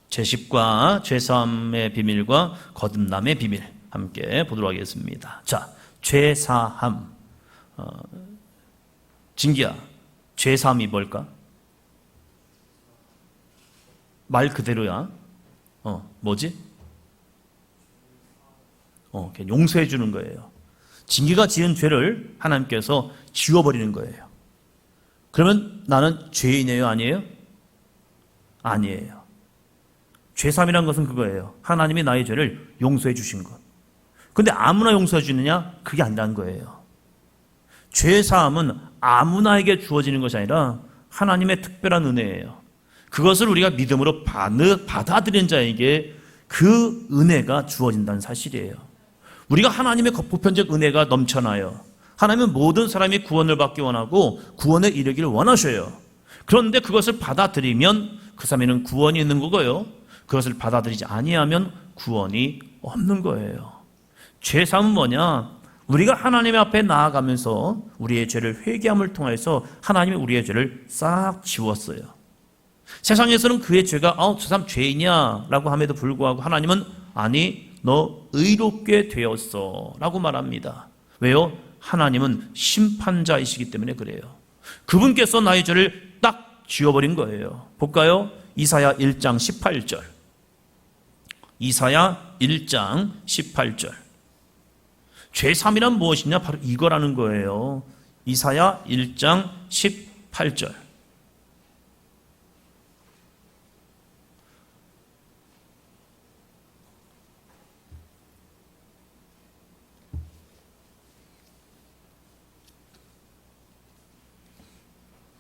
죄십과 죄사함의 비밀과 거듭남의 비밀 함께 보도록 하겠습니다. 자, 죄사함. 진기야, 죄사함이 뭘까? 말 그대로야. 뭐지? 그냥 용서해 주는 거예요. 진기가 지은 죄를 하나님께서 지워버리는 거예요. 그러면 나는 죄인이에요? 아니에요? 아니에요. 죄사함이란 것은 그거예요. 하나님이 나의 죄를 용서해 주신 것. 근데 아무나 용서해 주느냐? 그게 아니라는 거예요. 죄사함은 아무나에게 주어지는 것이 아니라 하나님의 특별한 은혜예요. 그것을 우리가 믿음으로 받아들인 자에게 그 은혜가 주어진다는 사실이에요. 우리가 하나님의 보편적 은혜가 넘쳐나요. 하나님은 모든 사람이 구원을 받기 원하고 구원에 이르기를 원하셔요. 그런데 그것을 받아들이면 그 사람에는 구원이 있는 거고요. 그것을 받아들이지 아니하면 구원이 없는 거예요. 죄사함은 뭐냐? 우리가 하나님 앞에 나아가면서 우리의 죄를 회개함을 통해서 하나님이 우리의 죄를 싹 지웠어요. 세상에서는 그의 죄가 저 사람 죄인이야 라고 함에도 불구하고 하나님은 아니 너 의롭게 되었어 라고 말합니다. 왜요? 하나님은 심판자이시기 때문에 그래요. 그분께서 나의 죄를 딱 지워버린 거예요. 볼까요? 이사야 1장 18절. 이사야 1장 18절. 죄사함이란 무엇이냐? 바로 이거라는 거예요. 이사야 1장 18절.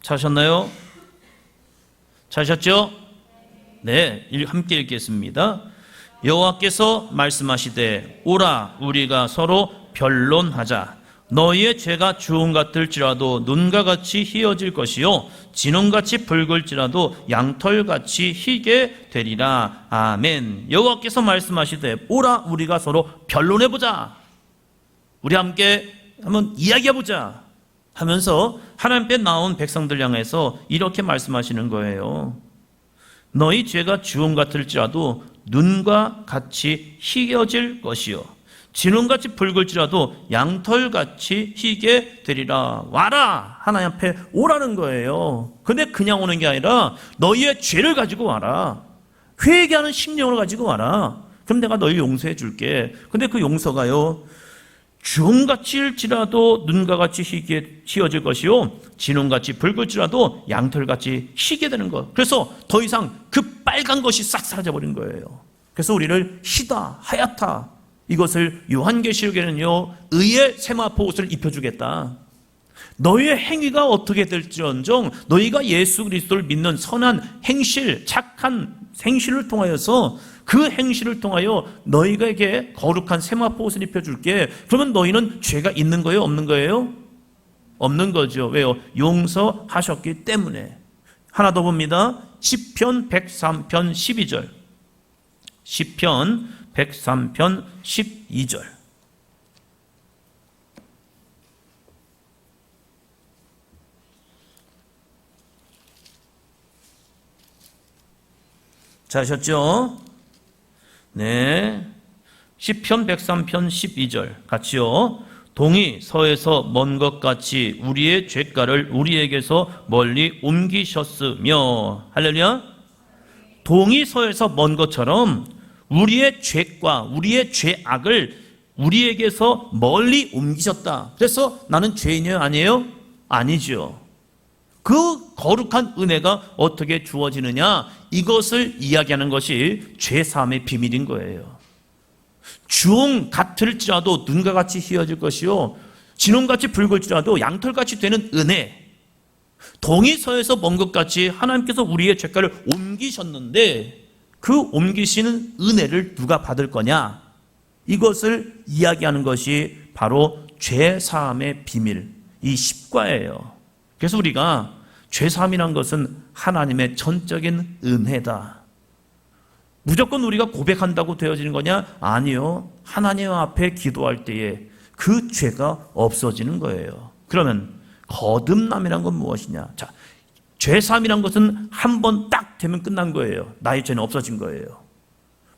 찾으셨나요? 찾으셨죠? 네, 함께 읽겠습니다. 여호와께서 말씀하시되 오라 우리가 서로 변론하자. 너희의 죄가 주홍 같을지라도 눈과 같이 희어질 것이요 진홍같이 붉을지라도 양털같이 희게 되리라. 아멘. 여호와께서 말씀하시되 오라 우리가 서로 변론해보자. 우리 함께 한번 이야기해보자 하면서 하나님께 나온 백성들 향해서 이렇게 말씀하시는 거예요. 너희 죄가 주홍 같을지라도 눈과 같이 희겨질 것이요 진홍같이 붉을지라도 양털같이 희게 되리라. 와라. 하나님 앞에 오라는 거예요. 근데 그냥 오는 게 아니라 너희의 죄를 가지고 와라. 회개하는 심령을 가지고 와라. 그럼 내가 너희 용서해 줄게. 근데 그 용서가요 주홍같이일지라도 눈과 같이 희어질 것이요 진홍같이 붉을지라도 양털같이 희게 되는 것. 그래서 더 이상 그 빨간 것이 싹 사라져버린 거예요. 그래서 우리를 희다 하얗다, 이것을 요한계시록에는요 의의 세마포 옷을 입혀주겠다. 너희의 행위가 어떻게 될지언정 너희가 예수 그리스도를 믿는 선한 행실, 착한 행실을 통하여서 그 행실을 통하여 너희에게 거룩한 세마포 옷을 입혀줄게. 그러면 너희는 죄가 있는 거예요? 없는 거예요? 없는 거죠. 왜요? 용서하셨기 때문에. 하나 더 봅니다. 시편 103편 12절. 시편 103편 12절. 자, 하셨죠? 네. 시편 103편 12절 같이요. 동이 서에서 먼 것 같이 우리의 죄가를 우리에게서 멀리 옮기셨으며. 할렐루야. 동이 서에서 먼 것처럼 우리의 죄과 우리의 죄악을 우리에게서 멀리 옮기셨다. 그래서 나는 죄인이에요? 아니에요? 아니죠. 그 거룩한 은혜가 어떻게 주어지느냐? 이것을 이야기하는 것이 죄사함의 비밀인 거예요. 주홍 같을지라도 눈과 같이 희어질 것이요 진홍같이 붉을지라도 양털같이 되는 은혜. 동이 서에서 먼 것 같이 하나님께서 우리의 죄가를 옮기셨는데 그 옮기시는 은혜를 누가 받을 거냐? 이것을 이야기하는 것이 바로 죄사함의 비밀, 이 십과예요. 그래서 우리가 죄사함이란 것은 하나님의 전적인 은혜다. 무조건 우리가 고백한다고 되어지는 거냐? 아니요. 하나님 앞에 기도할 때에 그 죄가 없어지는 거예요. 그러면 거듭남이란 건 무엇이냐? 자, 죄사함이란 것은 한 번 딱 되면 끝난 거예요. 나의 죄는 없어진 거예요.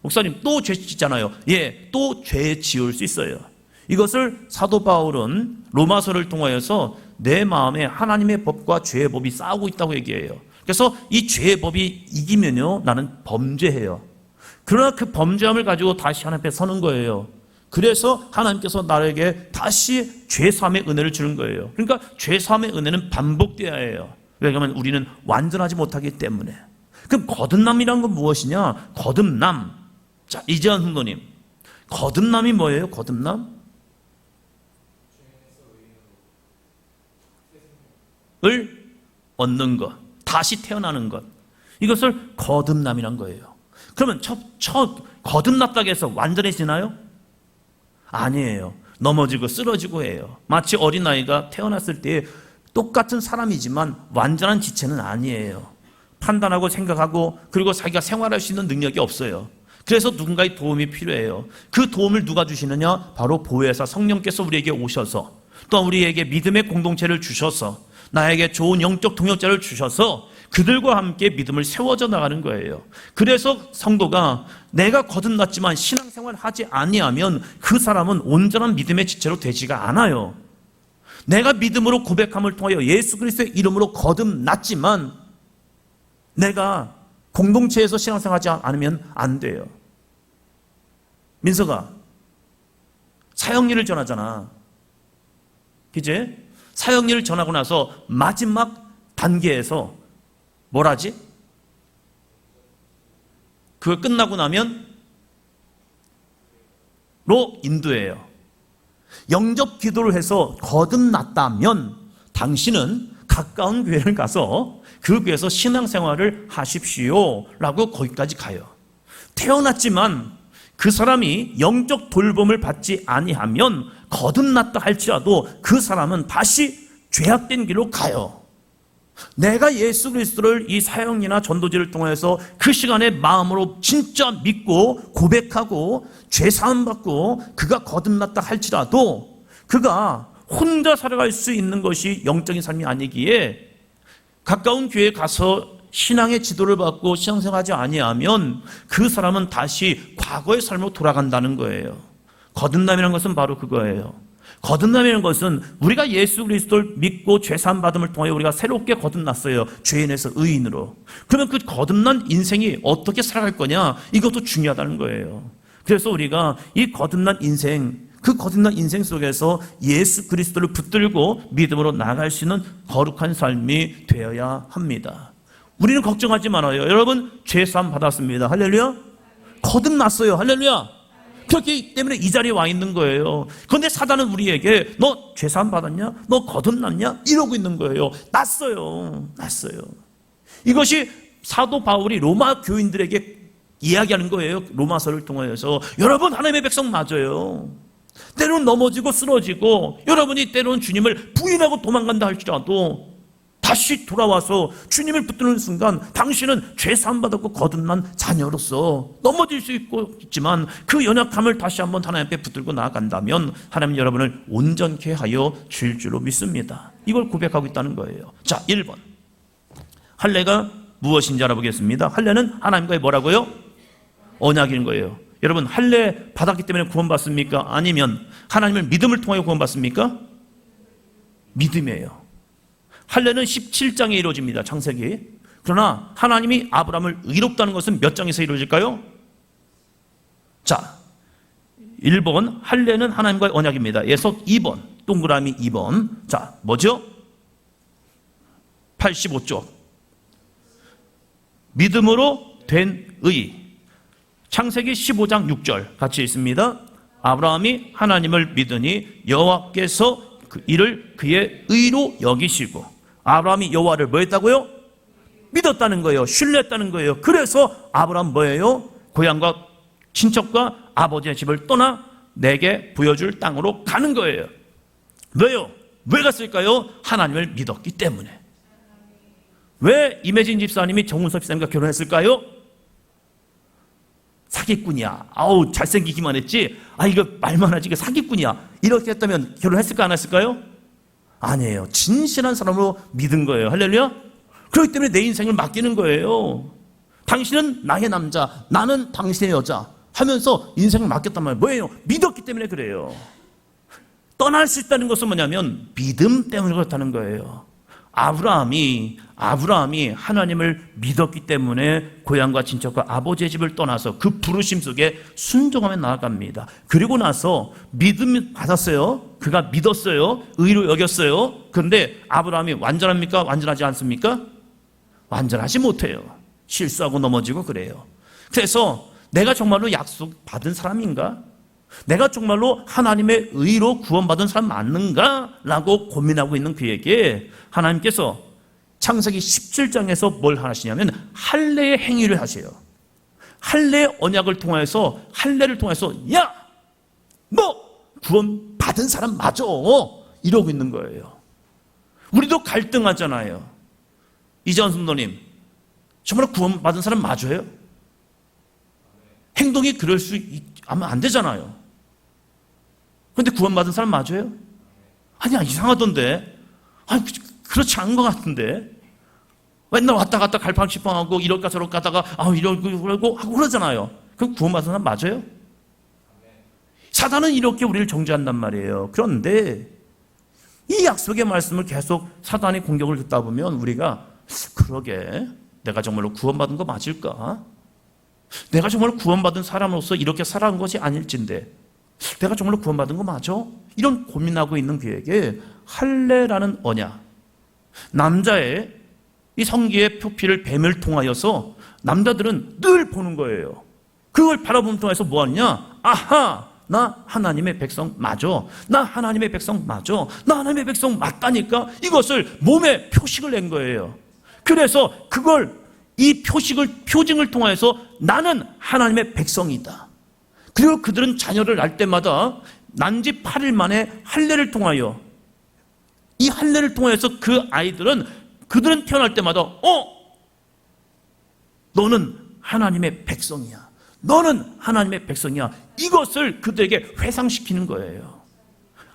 목사님 또 죄 짓잖아요. 예, 또 죄 지을 수 있어요. 이것을 사도 바울은 로마서를 통하여서 내 마음에 하나님의 법과 죄의 법이 싸우고 있다고 얘기해요. 그래서 이 죄의 법이 이기면요, 나는 범죄해요. 그러나 그 범죄함을 가지고 다시 하나님 앞에 서는 거예요. 그래서 하나님께서 나에게 다시 죄사함의 은혜를 주는 거예요. 그러니까 죄사함의 은혜는 반복되어야 해요. 왜냐하면 우리는 완전하지 못하기 때문에. 그럼 거듭남이란 건 무엇이냐? 거듭남. 자, 이재환 훈도님, 거듭남이 뭐예요? 거듭남? 을 얻는 것, 다시 태어나는 것, 이것을 거듭남이란 거예요. 그러면 거듭났다고 해서 완전해지나요? 아니에요. 넘어지고 쓰러지고 해요. 마치 어린아이가 태어났을 때 똑같은 사람이지만 완전한 지체는 아니에요. 판단하고 생각하고 그리고 자기가 생활할 수 있는 능력이 없어요. 그래서 누군가의 도움이 필요해요. 그 도움을 누가 주시느냐? 바로 보혜사 성령께서 우리에게 오셔서, 또 우리에게 믿음의 공동체를 주셔서, 나에게 좋은 영적 동역자를 주셔서 그들과 함께 믿음을 세워져 나가는 거예요. 그래서 성도가 내가 거듭났지만 신앙생활을 하지 아니하면 그 사람은 온전한 믿음의 지체로 되지가 않아요. 내가 믿음으로 고백함을 통하여 예수 그리스도의 이름으로 거듭났지만 내가 공동체에서 신앙생활하지 않으면 안 돼요. 민서가 사형리를 전하잖아. 그치? 사형리를 전하고 나서 마지막 단계에서 뭘 하지? 그거 끝나고 나면 로 인도해요. 영접 기도를 해서 거듭났다면 당신은 가까운 교회를 가서 그 교회에서 신앙생활을 하십시오 라고 거기까지 가요. 태어났지만 그 사람이 영적 돌봄을 받지 아니하면 거듭났다 할지라도 그 사람은 다시 죄악된 길로 가요. 내가 예수 그리스도를 이 사형이나 전도지를 통해서 그 시간에 마음으로 진짜 믿고 고백하고 죄사함 받고 그가 거듭났다 할지라도 그가 혼자 살아갈 수 있는 것이 영적인 삶이 아니기에 가까운 교회에 가서 신앙의 지도를 받고 신앙생활하지 아니하면 그 사람은 다시 과거의 삶으로 돌아간다는 거예요. 거듭남이라는 것은 바로 그거예요. 거듭남이라는 것은 우리가 예수 그리스도를 믿고 죄사함 받음을 통해 우리가 새롭게 거듭났어요. 죄인에서 의인으로. 그러면 그 거듭난 인생이 어떻게 살아갈 거냐? 이것도 중요하다는 거예요. 그래서 우리가 이 거듭난 인생, 그 거듭난 인생 속에서 예수 그리스도를 붙들고 믿음으로 나아갈 수 있는 거룩한 삶이 되어야 합니다. 우리는 걱정하지 말아요. 여러분 죄사함 받았습니다. 할렐루야. 거듭났어요. 할렐루야. 그렇기 때문에 이 자리에 와 있는 거예요. 그런데 사단은 우리에게 너 죄사함 받았냐? 너 거듭났냐? 이러고 있는 거예요. 났어요. 이것이 사도 바울이 로마 교인들에게 이야기하는 거예요. 로마서를 통해서. 여러분 하나님의 백성 맞아요. 때로는 넘어지고 쓰러지고 여러분이 때로는 주님을 부인하고 도망간다 할지라도 다시 돌아와서 주님을 붙드는 순간 당신은 죄사함 받았고 거듭난 자녀로서 넘어질 수 있지만 그 연약함을 다시 한번 하나님 앞에 붙들고 나아간다면 하나님 여러분을 온전케 하여 줄 줄로 믿습니다. 이걸 고백하고 있다는 거예요. 자, 1번 할례가 무엇인지 알아보겠습니다. 할례는 하나님과의 뭐라고요? 언약인 거예요. 여러분 할례 받았기 때문에 구원받습니까? 아니면 하나님을 믿음을 통하여 구원받습니까? 믿음이에요. 할례는 17장에 이루어집니다. 창세기. 그러나 하나님이 아브라함을 의롭다는 것은 몇 장에서 이루어질까요? 자, 1번 할례는 하나님과의 언약입니다. 예석 2번 동그라미 2번. 자, 뭐죠? 85쪽 믿음으로 된 의. 창세기 15장 6절 같이 있습니다. 아브라함이 하나님을 믿으니 여호와께서 그 이를 그의 의로 여기시고 아브라함이 여호와를 뭐 했다고요? 믿었다는 거예요. 신뢰했다는 거예요. 그래서 아브라함 뭐예요? 고향과 친척과 아버지의 집을 떠나 내게 보여줄 땅으로 가는 거예요. 왜요? 왜 갔을까요? 하나님을 믿었기 때문에. 왜 임혜진 집사님이 정운섭 집사님과 결혼했을까요? 사기꾼이야. 아우 잘생기기만 했지. 아 이거 말만 하지. 이거 사기꾼이야. 이렇게 했다면 결혼했을까 안 했을까요? 아니에요. 진실한 사람으로 믿은 거예요. 할렐루야. 그렇기 때문에 내 인생을 맡기는 거예요. 당신은 나의 남자, 나는 당신의 여자 하면서 인생을 맡겼단 말이에요. 뭐예요? 믿었기 때문에 그래요. 떠날 수 있다는 것은 뭐냐면 믿음 때문에 그렇다는 거예요. 아브라함이 하나님을 믿었기 때문에 고향과 친척과 아버지의 집을 떠나서 그 부르심 속에 순종하며 나아갑니다. 그리고 나서 믿음 받았어요. 그가 믿었어요. 의로 여겼어요. 그런데 아브라함이 완전합니까? 완전하지 않습니까? 완전하지 못해요. 실수하고 넘어지고 그래요. 그래서 내가 정말로 약속 받은 사람인가? 내가 정말로 하나님의 의로 구원받은 사람 맞는가? 라고 고민하고 있는 그에게 하나님께서 창세기 17장에서 뭘 하시냐면 할례의 행위를 하세요. 할례의 언약을 통해서, 할례를 통해서 야! 너 구원받은 사람 맞아! 이러고 있는 거예요. 우리도 갈등하잖아요. 이재원 성도님, 정말 구원받은 사람 맞아요? 행동이 그럴 수 하면 안 되잖아요. 그런데 구원받은 사람 맞아요? 아니야, 이상하던데. 아니, 그렇지 않은 것 같은데. 맨날 왔다 갔다 갈팡질팡하고 이럴까 저럴까 하다가 이러고 하고 그러잖아요. 그럼 구원받은 사람 맞아요? 사단은 이렇게 우리를 정죄한단 말이에요. 그런데 이 약속의 말씀을 계속 사단의 공격을 듣다 보면 우리가 그러게 내가 정말로 구원받은 거 맞을까? 내가 정말로 구원받은 사람으로서 이렇게 살아간 것이 아닐진데 내가 정말로 구원받은 거 맞아? 이런 고민하고 있는 그에게 할례라는 언약, 남자의 이 성기의 표피를 뱀을 통하여서 남자들은 늘 보는 거예요. 그걸 바라보는 통해서 뭐 하느냐? 아하! 나 하나님의 백성 맞아. 나 하나님의 백성 맞아. 나 하나님의 백성 맞다니까. 이것을 몸에 표식을 낸 거예요. 그래서 이 표징을 통해서 나는 하나님의 백성이다. 그리고 그들은 자녀를 낳을 때마다 난지 8일 만에 할례를 통하여, 이 할례를 통해서 그들은 태어날 때마다 너는 하나님의 백성이야. 너는 하나님의 백성이야. 이것을 그들에게 회상시키는 거예요.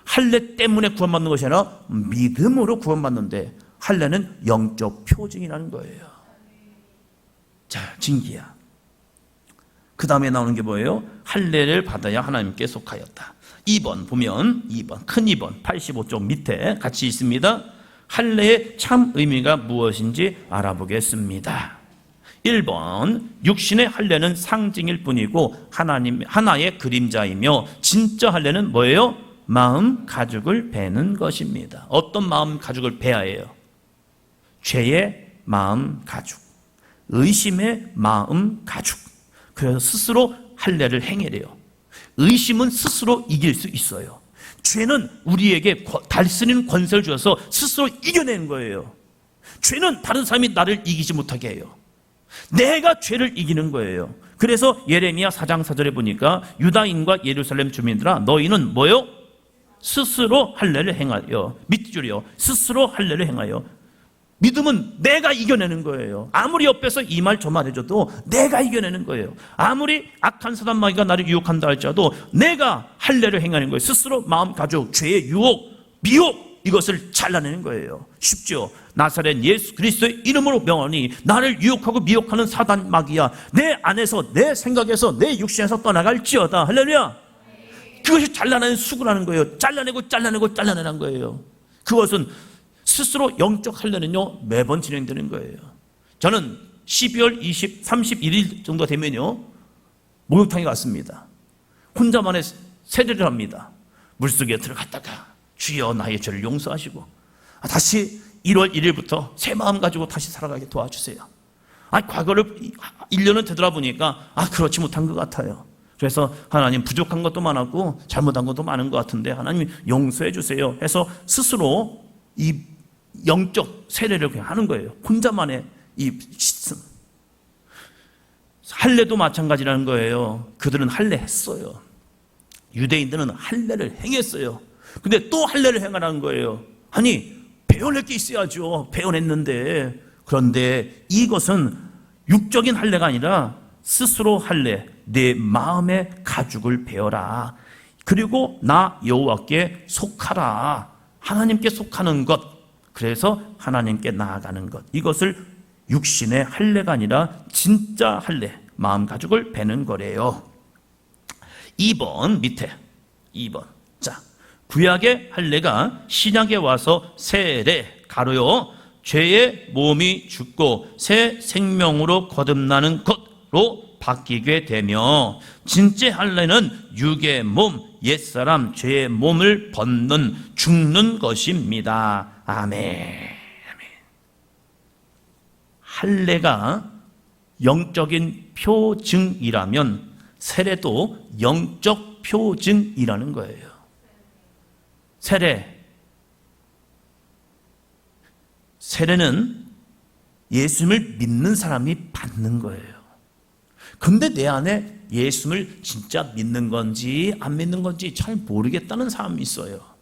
할례 때문에 구원받는 것이 아니라 믿음으로 구원받는데 할례는 영적 표징이라는 거예요. 자, 진기야. 그 다음에 나오는 게 뭐예요? 할례를 받아야 하나님께 속하였다. 2번 보면 2번 큰 2번 85쪽 밑에 같이 있습니다. 할례의 참 의미가 무엇인지 알아보겠습니다. 1번 육신의 할례는 상징일 뿐이고 하나의 그림자이며 진짜 할례는 뭐예요? 마음 가죽을 베는 것입니다. 어떤 마음 가죽을 베야 해요? 죄의 마음 가죽, 의심의 마음 가죽. 그래서 스스로 할례를 행해래요. 의심은 스스로 이길 수 있어요. 죄는 우리에게 다스리는 권세를 주어서 스스로 이겨내는 거예요. 죄는 다른 사람이 나를 이기지 못하게 해요. 내가 죄를 이기는 거예요. 그래서 예레미야 4장 4절에 보니까 유다인과 예루살렘 주민들아 너희는 뭐요? 스스로 할례를 행하여. 밑줄이요. 스스로 할례를 행하여. 믿음은 내가 이겨내는 거예요. 아무리 옆에서 이 말 저 말 해줘도 내가 이겨내는 거예요. 아무리 악한 사단 마귀가 나를 유혹한다 할지라도 내가 할례를 행하는 거예요. 스스로 마음 가죽, 죄의 유혹, 미혹 이것을 잘라내는 거예요. 쉽죠? 나사렛 예수 그리스도의 이름으로 명하니 나를 유혹하고 미혹하는 사단 마귀야 내 안에서 내 생각에서 내 육신에서 떠나갈지어다. 할렐루야. 그것이 잘라내는 수고라는 거예요. 잘라내는 거예요. 그것은 스스로 영적 할례는요 매번 진행되는 거예요. 저는 12월 31일 정도 되면요 목욕탕에 갔습니다. 혼자만의 세례를 합니다. 물속에 들어갔다가 주여 나의 죄를 용서하시고 다시 1월 1일부터 새 마음 가지고 다시 살아가게 도와주세요. 과거를 1년은 되돌아보니까 그렇지 못한 것 같아요. 그래서 하나님 부족한 것도 많았고 잘못한 것도 많은 것 같은데 하나님 용서해 주세요 해서 스스로 이 영적 세례를 그냥 하는 거예요. 혼자만의 이 시스템. 할례도 마찬가지라는 거예요. 그들은 할례 했어요. 유대인들은 할례를 행했어요. 근데 또 할례를 행하라는 거예요. 아니 배워낼 게 있어야죠. 배워냈는데. 그런데 이것은 육적인 할례가 아니라 스스로 할례, 내 마음의 가죽을 베어라. 그리고 나 여호와께 속하라. 하나님께 속하는 것, 그래서 하나님께 나아가는 것, 이것을 육신의 할례가 아니라 진짜 할례, 마음 가죽을 베는 거래요. 2번 밑에 2번. 자, 구약의 할례가 신약에 와서 세례 가로요 죄의 몸이 죽고 새 생명으로 거듭나는 것로 바뀌게 되며, 진짜 할례는 육의 몸, 옛사람 죄의 몸을 벗는 죽는 것입니다. 아멘. 할례가 영적인 표징이라면 세례도 영적 표징이라는 거예요. 세례는 예수님을 믿는 사람이 받는 거예요. 근데 내 안에 예수님을 진짜 믿는 건지 안 믿는 건지 잘 모르겠다는 사람이 있어요.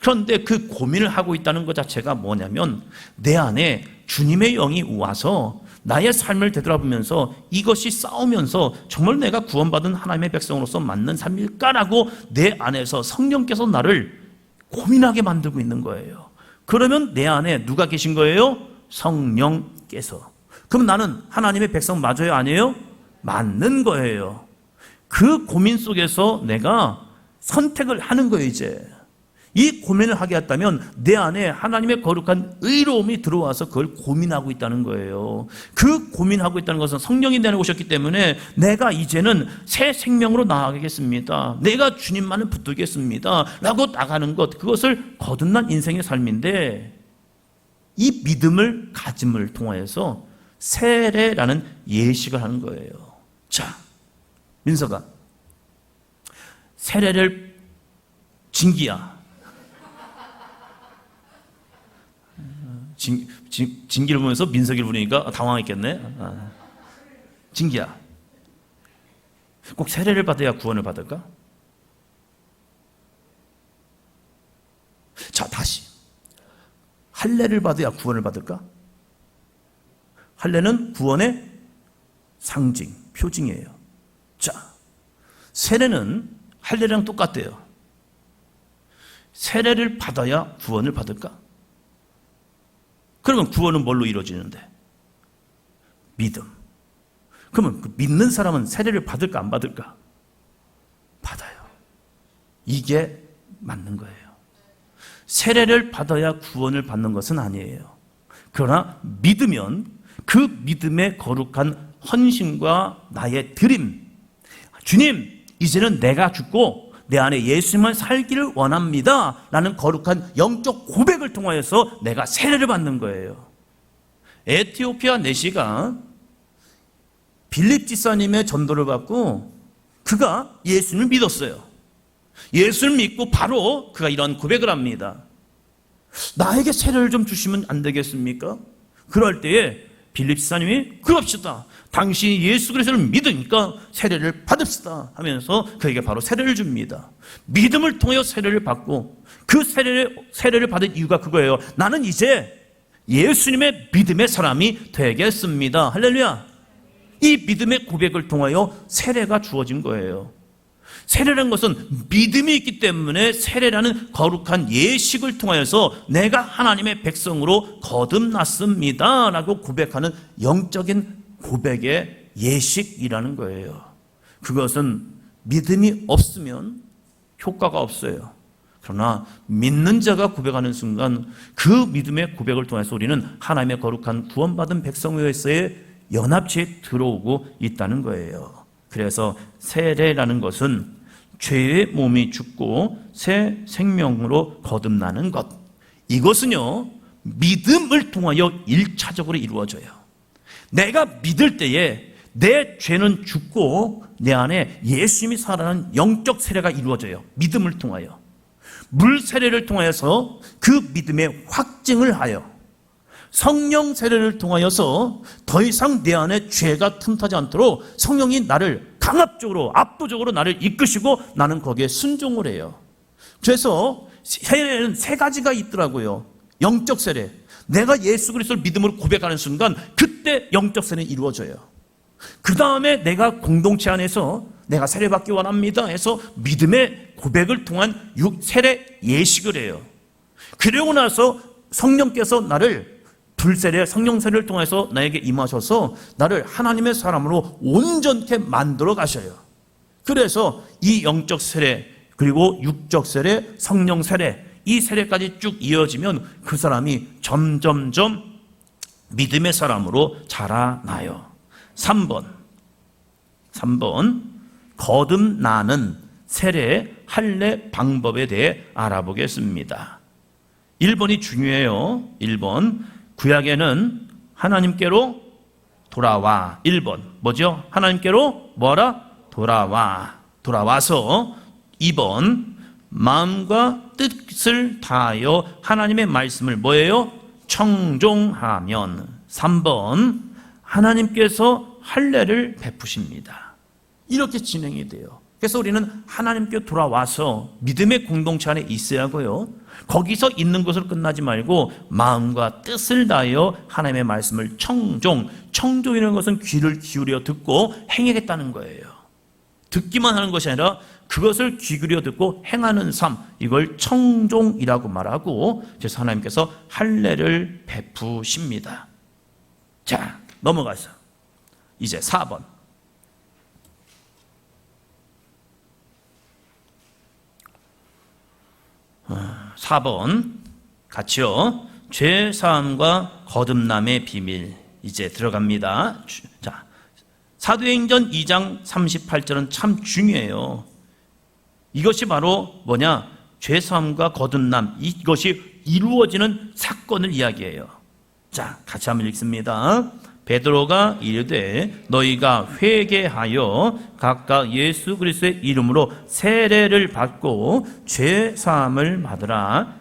그런데 그 고민을 하고 있다는 것 자체가 뭐냐면, 내 안에 주님의 영이 와서 나의 삶을 되돌아보면서 이것이 싸우면서 정말 내가 구원받은 하나님의 백성으로서 맞는 삶일까라고 내 안에서 성령께서 나를 고민하게 만들고 있는 거예요. 그러면 내 안에 누가 계신 거예요? 성령께서. 그럼 나는 하나님의 백성 맞아요, 아니에요? 맞는 거예요. 그 고민 속에서 내가 선택을 하는 거예요. 이제 이 고민을 하게 했다면 내 안에 하나님의 거룩한 의로움이 들어와서 그걸 고민하고 있다는 거예요. 그 고민하고 있다는 것은 성령이 내 안에 오셨기 때문에 내가 이제는 새 생명으로 나아가겠습니다, 내가 주님만을 붙들겠습니다 라고 나가는 것, 그것을 거듭난 인생의 삶인데, 이 믿음을 가짐을 통하여서 세례라는 예식을 하는 거예요. 자, 민서가 세례를 진기야, 진기를 보면서 민석이를 부르니까 당황했겠네. 진기야, 꼭 세례를 받아야 구원을 받을까? 자, 다시 할례를 받아야 구원을 받을까? 할례는 구원의 상징, 표징이에요. 자, 세례는 할례랑 똑같대요. 세례를 받아야 구원을 받을까? 그러면 구원은 뭘로 이루어지는데? 믿음. 그러면 그 믿는 사람은 세례를 받을까 안 받을까? 받아요. 이게 맞는 거예요. 세례를 받아야 구원을 받는 것은 아니에요. 그러나 믿으면 그 믿음의 거룩한 헌신과 나의 드림, 주님, 이제는 내가 죽고 내 안에 예수님만 살기를 원합니다 라는 거룩한 영적 고백을 통하여서 내가 세례를 받는 거예요. 에티오피아 내시가 빌립 지사님의 전도를 받고 그가 예수님을 믿었어요. 예수를 믿고 바로 그가 이런 고백을 합니다. 나에게 세례를 좀 주시면 안 되겠습니까? 그럴 때에 빌립 지사님이 그럽시다, 당신이 예수 그리스도를 믿으니까 세례를 받읍시다 하면서 그에게 바로 세례를 줍니다. 믿음을 통해 세례를 받고, 그 세례를 받은 이유가 그거예요. 나는 이제 예수님의 믿음의 사람이 되겠습니다. 할렐루야. 이 믿음의 고백을 통하여 세례가 주어진 거예요. 세례라는 것은 믿음이 있기 때문에 세례라는 거룩한 예식을 통하여서 내가 하나님의 백성으로 거듭났습니다 라고 고백하는 영적인 고백의 예식이라는 거예요. 그것은 믿음이 없으면 효과가 없어요. 그러나 믿는 자가 고백하는 순간 그 믿음의 고백을 통해서 우리는 하나님의 거룩한 구원받은 백성으로서의 연합체에 들어오고 있다는 거예요. 그래서 세례라는 것은 죄의 몸이 죽고 새 생명으로 거듭나는 것, 이것은요 믿음을 통하여 1차적으로 이루어져요. 내가 믿을 때에 내 죄는 죽고 내 안에 예수님이 살아나는 영적 세례가 이루어져요. 믿음을 통하여. 물 세례를 통하여서 그 믿음의 확증을 하여, 성령 세례를 통하여서 더 이상 내 안에 죄가 틈타지 않도록 성령이 나를 강압적으로, 압도적으로 나를 이끄시고 나는 거기에 순종을 해요. 그래서 세례는 세 가지가 있더라고요. 영적 세례, 내가 예수 그리스도를 믿음으로 고백하는 순간 그때 영적 세례는 이루어져요. 그 다음에 내가 공동체 안에서 내가 세례받기 원합니다 해서 믿음의 고백을 통한 세례 예식을 해요. 그러고 나서 성령께서 나를 불세례, 성령 세례를 통해서 나에게 임하셔서 나를 하나님의 사람으로 온전케 만들어 가셔요. 그래서 이 영적 세례, 그리고 육적 세례, 성령 세례, 이 세례까지 쭉 이어지면 그 사람이 점점점 믿음의 사람으로 자라나요. 3번 거듭나는 세례 할례 방법에 대해 알아보겠습니다. 1번이 중요해요. 1번, 구약에는 하나님께로 돌아와. 1번 뭐죠? 하나님께로 뭐라? 돌아와서. 2번, 마음과 뜻을 다하여 하나님의 말씀을 뭐예요? 청종하면. 3번, 하나님께서 할례를 베푸십니다. 이렇게 진행이 돼요. 그래서 우리는 하나님께 돌아와서 믿음의 공동체 안에 있어야 하고요, 거기서 있는 것으로 끝나지 말고 마음과 뜻을 다하여 하나님의 말씀을 청종이라는 것은 귀를 기울여 듣고 행하겠다는 거예요. 듣기만 하는 것이 아니라 그것을 귀 기울여 듣고 행하는 삶, 이걸 청종이라고 말하고, 그래서 하나님께서 할례를 베푸십니다. 자, 넘어가서 이제 4번. 4번 같이요. 죄사함과 거듭남의 비밀 이제 들어갑니다. 자, 사도행전 2장 38절은 참 중요해요. 이것이 바로 뭐냐? 죄사함과 거듭남, 이것이 이루어지는 사건을 이야기해요. 자, 같이 한번 읽습니다. 베드로가 이르되 너희가 회개하여 각각 예수 그리스도의 이름으로 세례를 받고 죄 사함을 받으라.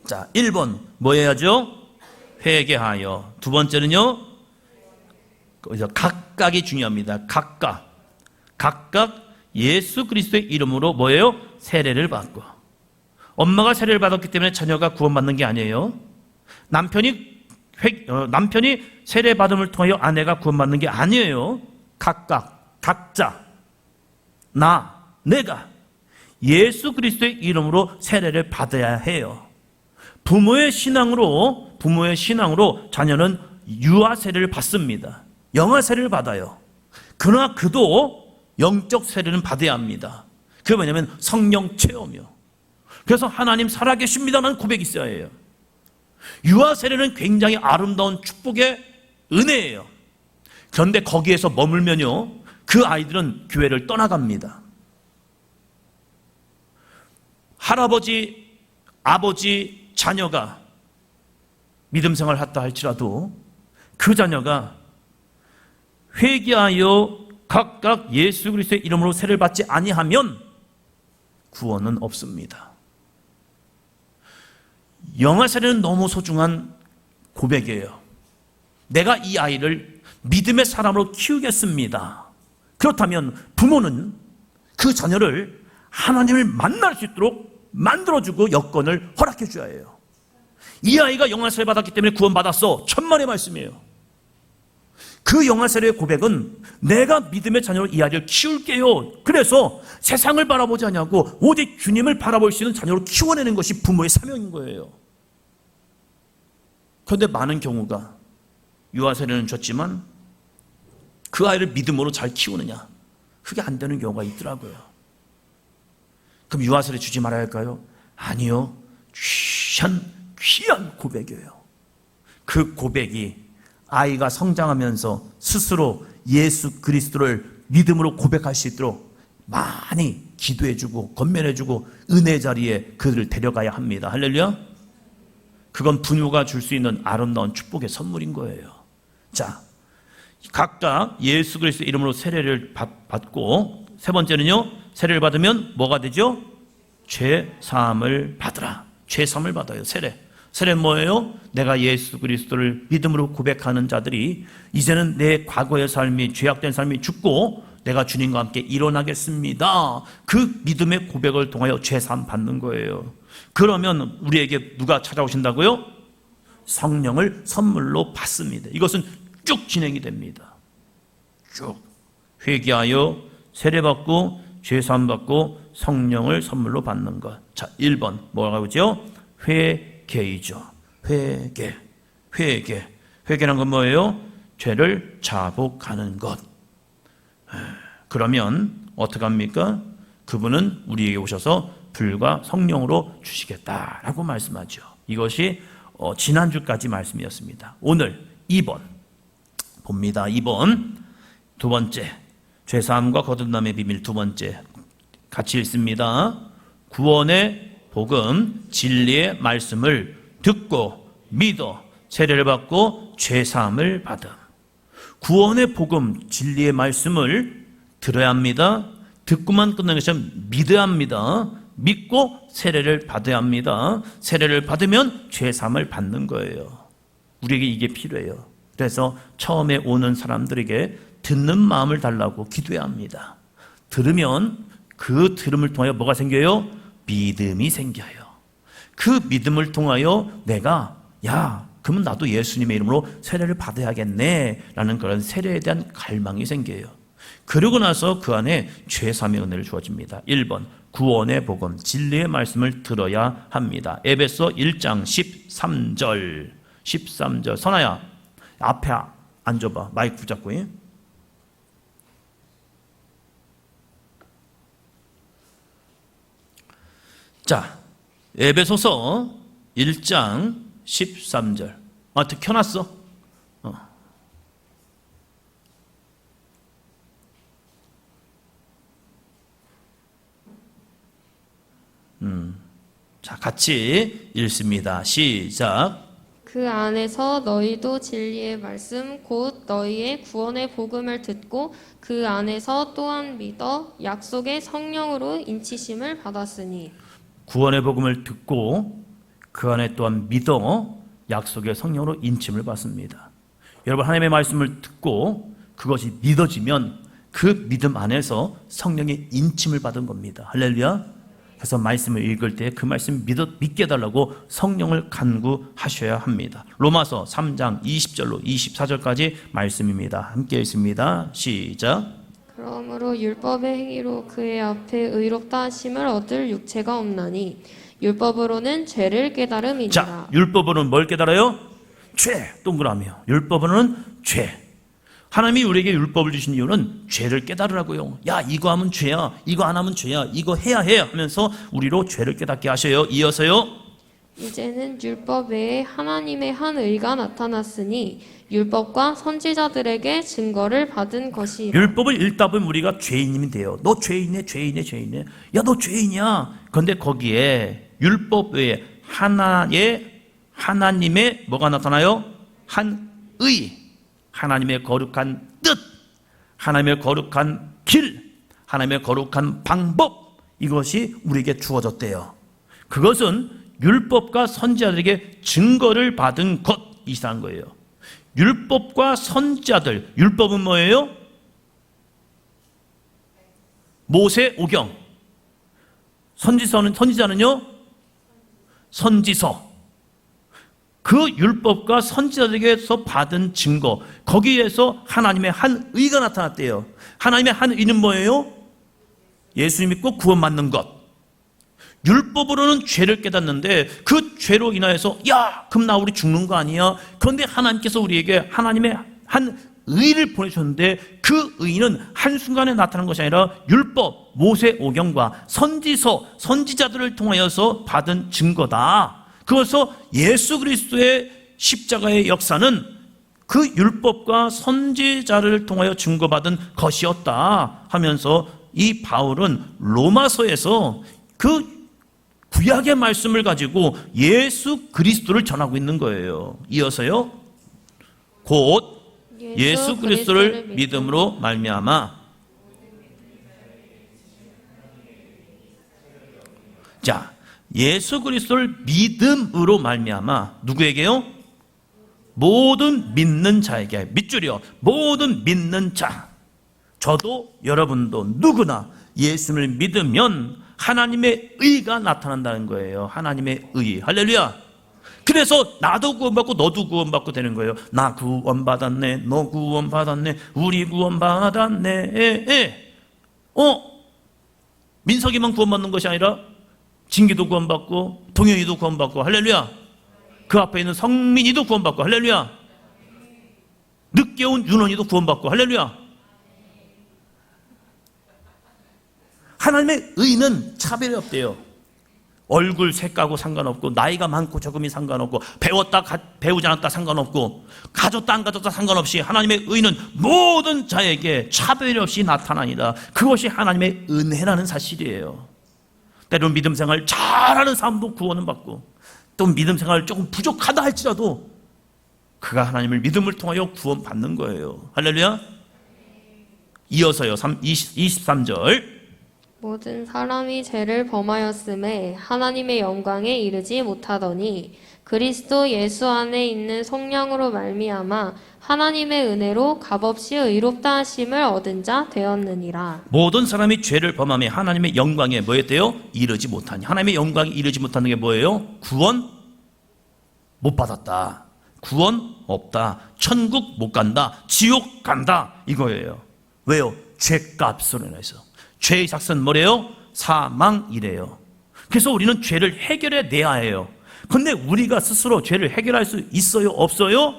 자, 1번 뭐 해야죠? 회개하여. 두 번째는요, 각각이 중요합니다. 각각 예수 그리스도의 이름으로 뭐예요? 세례를 받고. 엄마가 세례를 받았기 때문에 자녀가 구원받는 게 아니에요. 남편이 세례 받음을 통하여 아내가 구원받는 게 아니에요. 각자 내가 예수 그리스도의 이름으로 세례를 받아야 해요. 부모의 신앙으로 자녀는 유아 세례를 받습니다. 영아 세례를 받아요. 그러나 그도 영적 세례는 받아야 합니다. 그게 뭐냐면 성령 체험이요. 그래서 하나님 살아계십니다라는 고백이 있어야 해요. 유아 세례는 굉장히 아름다운 축복의 은혜예요. 그런데 거기에서 머물면요, 그 아이들은 교회를 떠나갑니다. 할아버지, 아버지, 자녀가 믿음 생활을 했다 할지라도 그 자녀가 회개하여 각각 예수 그리스도의 이름으로 세례를 받지 아니하면 구원은 없습니다. 영아 세례는 너무 소중한 고백이에요. 내가 이 아이를 믿음의 사람으로 키우겠습니다. 그렇다면 부모는 그 자녀를 하나님을 만날 수 있도록 만들어주고 여건을 허락해 줘야 해요. 이 아이가 영아 세례 받았기 때문에 구원받았어. 천만의 말씀이에요. 그 영아 세례의 고백은 내가 믿음의 자녀로 이 아이를 키울게요. 그래서 세상을 바라보지 않냐고 오직 주님을 바라볼 수 있는 자녀로 키워내는 것이 부모의 사명인 거예요. 그런데 많은 경우가 유아 세례는 줬지만 그 아이를 믿음으로 잘 키우느냐, 그게 안 되는 경우가 있더라고요. 그럼 유아 세례 주지 말아야 할까요? 아니요. 귀한 고백이에요. 그 고백이 아이가 성장하면서 스스로 예수 그리스도를 믿음으로 고백할 수 있도록 많이 기도해주고 건면해주고 은혜 자리에 그들을 데려가야 합니다. 할렐루야. 그건 부모가 줄 수 있는 아름다운 축복의 선물인 거예요. 자, 각각 예수 그리스도 이름으로 세례를 받고, 세 번째는요, 세례를 받으면 뭐가 되죠? 죄 사함을 받으라. 죄 사함을 받아요. 세례는 뭐예요? 내가 예수 그리스도를 믿음으로 고백하는 자들이 이제는 내 과거의 삶이, 죄악된 삶이 죽고 내가 주님과 함께 일어나겠습니다. 그 믿음의 고백을 통하여 죄 사함 받는 거예요. 그러면 우리에게 누가 찾아오신다고요? 성령을 선물로 받습니다. 이것은 쭉 진행이 됩니다. 쭉 회개하여 세례받고 죄 사함 받고 성령을 선물로 받는 것. 자, 1번 뭐라고 하죠? 회개이죠. 회개란 건 뭐예요? 죄를 자복하는 것. 그러면 어떻게 합니까? 그분은 우리에게 오셔서 불과 성령으로 주시겠다라고 말씀하죠. 이것이 지난주까지 말씀이었습니다. 오늘 2번 봅니다. 2번 두 번째, 죄사함과 거듭남의 비밀. 두 번째 같이 읽습니다. 구원의 복음 진리의 말씀을 듣고 믿어 세례를 받고 죄사함을 받음. 구원의 복음 진리의 말씀을 들어야 합니다. 듣고만 끝나는 것이 아니라 믿어야 합니다. 믿고 세례를 받아야 합니다. 세례를 받으면 죄사함을 받는 거예요. 우리에게 이게 필요해요. 그래서 처음에 오는 사람들에게 듣는 마음을 달라고 기도해야 합니다. 들으면 그 들음을 통하여 뭐가 생겨요? 믿음이 생겨요. 그 믿음을 통하여 내가 그러면 나도 예수님의 이름으로 세례를 받아야겠네 라는 그런 세례에 대한 갈망이 생겨요. 그러고 나서 그 안에 죄사함의 은혜를 주어집니다. 1번 구원의 복음 진리의 말씀을 들어야 합니다. 에베소 1장 13절 선아야 앞에 앉아봐. 마이크 붙잡고. 자, 에베소서 1장 13절. 켜놨어? 자, 같이 읽습니다. 시작. 그 안에서 너희도 진리의 말씀 곧 너희의 구원의 복음을 듣고 그 안에서 또한 믿어 약속의 성령으로 인치심을 받았으니. 구원의 복음을 듣고 그 안에 또한 믿어 약속의 성령으로 인침을 받습니다. 여러분, 하나님의 말씀을 듣고 그것이 믿어지면 그 믿음 안에서 성령의 인침을 받은 겁니다. 할렐루야. 그래서 말씀을 읽을 때 그 말씀 믿게 해달라고 성령을 간구하셔야 합니다. 로마서 3장 20절로 24절까지 말씀입니다. 함께 읽습니다. 시작. 그러므로 율법의 행위로 그의 앞에 의롭다 하심을 얻을 육체가 없나니 율법으로는 죄를 깨달음이니라. 자, 율법으로는 뭘 깨달아요? 죄. 동그라미요. 율법으로는 죄. 하나님이 우리에게 율법을 주신 이유는 죄를 깨달으라고요. 이거 하면 죄야, 이거 안 하면 죄야, 이거 해야 해 하면서 우리로 죄를 깨닫게 하셔요. 이어서요. 이제는 율법 외에 하나님의 한 의가 나타났으니 율법과 선지자들에게 증거를 받은 것이라. 율법을 읽다 보면 우리가 죄인이면 돼요. 너 죄인이네. 야, 너 죄인이야. 그런데 거기에 율법 외에 하나님의 뭐가 나타나요? 한 의. 하나님의 거룩한 뜻, 하나님의 거룩한 길, 하나님의 거룩한 방법, 이것이 우리에게 주어졌대요. 그것은 율법과 선지자들에게 증거를 받은 것이라는 거예요. 율법과 선지자들, 율법은 뭐예요? 모세 오경. 선지자는요? 선지서. 그 율법과 선지자들에게서 받은 증거, 거기에서 하나님의 한 의가 나타났대요. 하나님의 한 의는 뭐예요? 예수 믿고 구원받는 것. 율법으로는 죄를 깨닫는데 그 죄로 인하여서 그럼 우리 죽는 거 아니야? 그런데 하나님께서 우리에게 하나님의 한 의를 보내셨는데 그 의는 한순간에 나타난 것이 아니라 율법, 모세 오경과 선지서, 선지자들을 통하여서 받은 증거다. 그래서 예수 그리스도의 십자가의 역사는 그 율법과 선지자를 통하여 증거받은 것이었다 하면서 이 바울은 로마서에서 그 구약의 말씀을 가지고 예수 그리스도를 전하고 있는 거예요. 이어서요. 곧 예수 그리스도를 믿음으로 말미암아. 자, 예수 그리스도를 믿음으로 말미암아 누구에게요? 모든 믿는 자에게. 밑줄이요. 모든 믿는 자. 저도 여러분도 누구나 예수를 믿으면 하나님의 의가 나타난다는 거예요. 하나님의 의. 할렐루야. 그래서 나도 구원받고 너도 구원받고 되는 거예요. 나 구원받았네, 너 구원받았네, 우리 구원받았네. 민석이만 구원받는 것이 아니라 진기도 구원받고 동현이도 구원받고 할렐루야. 그 앞에 있는 성민이도 구원받고 할렐루야. 늦게 온 윤원이도 구원받고 할렐루야. 하나님의 의는 차별이 없대요. 얼굴 색하고 상관없고 나이가 많고 적음이 상관없고 배웠다 배우지 않았다 상관없고 가졌다 안 가졌다 상관없이 하나님의 의는 모든 자에게 차별이 없이 나타나니다. 그것이 하나님의 은혜라는 사실이에요. 때로는 믿음 생활 잘하는 사람도 구원은 받고 또 믿음 생활 조금 부족하다 할지라도 그가 하나님을 믿음을 통하여 구원받는 거예요. 할렐루야. 이어서요 23절 모든 사람이 죄를 범하였음에 하나님의 영광에 이르지 못하더니 그리스도 예수 안에 있는 성령으로 말미암아 하나님의 은혜로 값없이 의롭다 하심을 얻은 자 되었느니라. 모든 사람이 죄를 범하며 하나님의 영광에 뭐였대요? 이르지 못하니. 하나님의 영광에 이르지 못하는 게 뭐예요? 구원 못 받았다. 구원 없다. 천국 못 간다. 지옥 간다. 이거예요. 왜요? 죄값으로 인해서. 죄의 삭은 뭐래요? 사망이래요. 그래서 우리는 죄를 해결해 내야 해요. 근데 우리가 스스로 죄를 해결할 수 있어요? 없어요?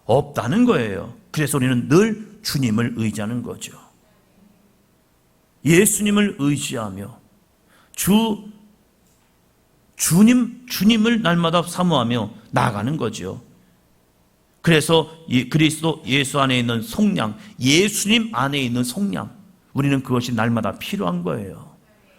없다는 거예요. 그래서 우리는 늘 주님을 의지하는 거죠. 예수님을 의지하며 주님을 날마다 사모하며 나아가는 거죠. 그래서 그리스도 예수 안에 있는 속량, 예수님 안에 있는 속량, 우리는 그것이 날마다 필요한 거예요.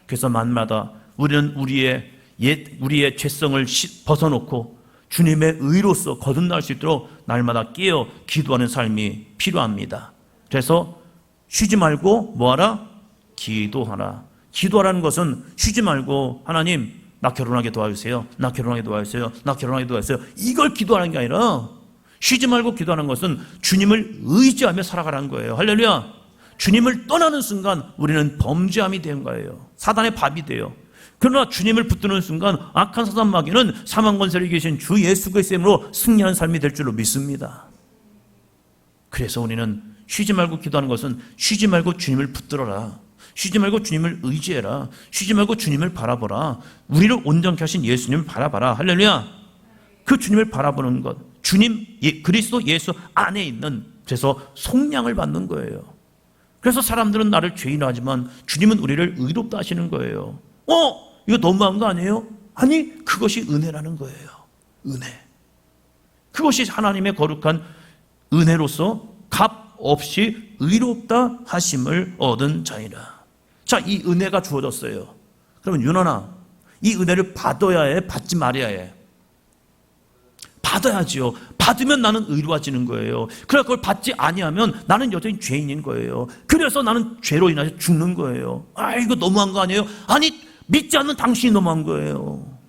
그래서 날마다 우리는 우리의 죄성을 벗어놓고 주님의 의로서 거듭날 수 있도록 날마다 깨어 기도하는 삶이 필요합니다. 그래서 쉬지 말고 뭐하라? 기도하라. 기도하라는 것은 쉬지 말고 하나님 나 결혼하게 도와주세요. 나 결혼하게 도와주세요. 나 결혼하게 도와주세요. 이걸 기도하는 게 아니라 쉬지 말고 기도하는 것은 주님을 의지하며 살아가라는 거예요. 할렐루야. 주님을 떠나는 순간 우리는 범죄함이 된 거예요. 사단의 밥이 돼요. 그러나 주님을 붙드는 순간 악한 사단 마귀는 사망 권세를 이기신 주 예수 그리스도의 이름으로 승리하는 삶이 될 줄로 믿습니다. 그래서 우리는 쉬지 말고 기도하는 것은 쉬지 말고 주님을 붙들어라. 쉬지 말고 주님을 의지해라. 쉬지 말고 주님을 바라보라. 우리를 온전케 하신 예수님을 바라봐라. 할렐루야. 그 주님을 바라보는 것, 주님 그리스도 예수 안에 있는, 그래서 속량을 받는 거예요. 그래서 사람들은 나를 죄인이라 하지만 주님은 우리를 의롭다 하시는 거예요. 이거 너무한 거 아니에요? 아니, 그것이 은혜라는 거예요. 은혜. 그것이 하나님의 거룩한 은혜로서 값 없이 의롭다 하심을 얻은 자이라. 자, 이 은혜가 주어졌어요. 그러면 윤원아, 이 은혜를 받아야 해? 받지 말아야 해? 받아야지요. 받으면 나는 의로워지는 거예요. 그래서 그걸 받지 아니하면 나는 여전히 죄인인 거예요. 그래서 나는 죄로 인해서 죽는 거예요. 이거 너무한 거 아니에요? 아니, 믿지 않는 당신이 너무한 거예요.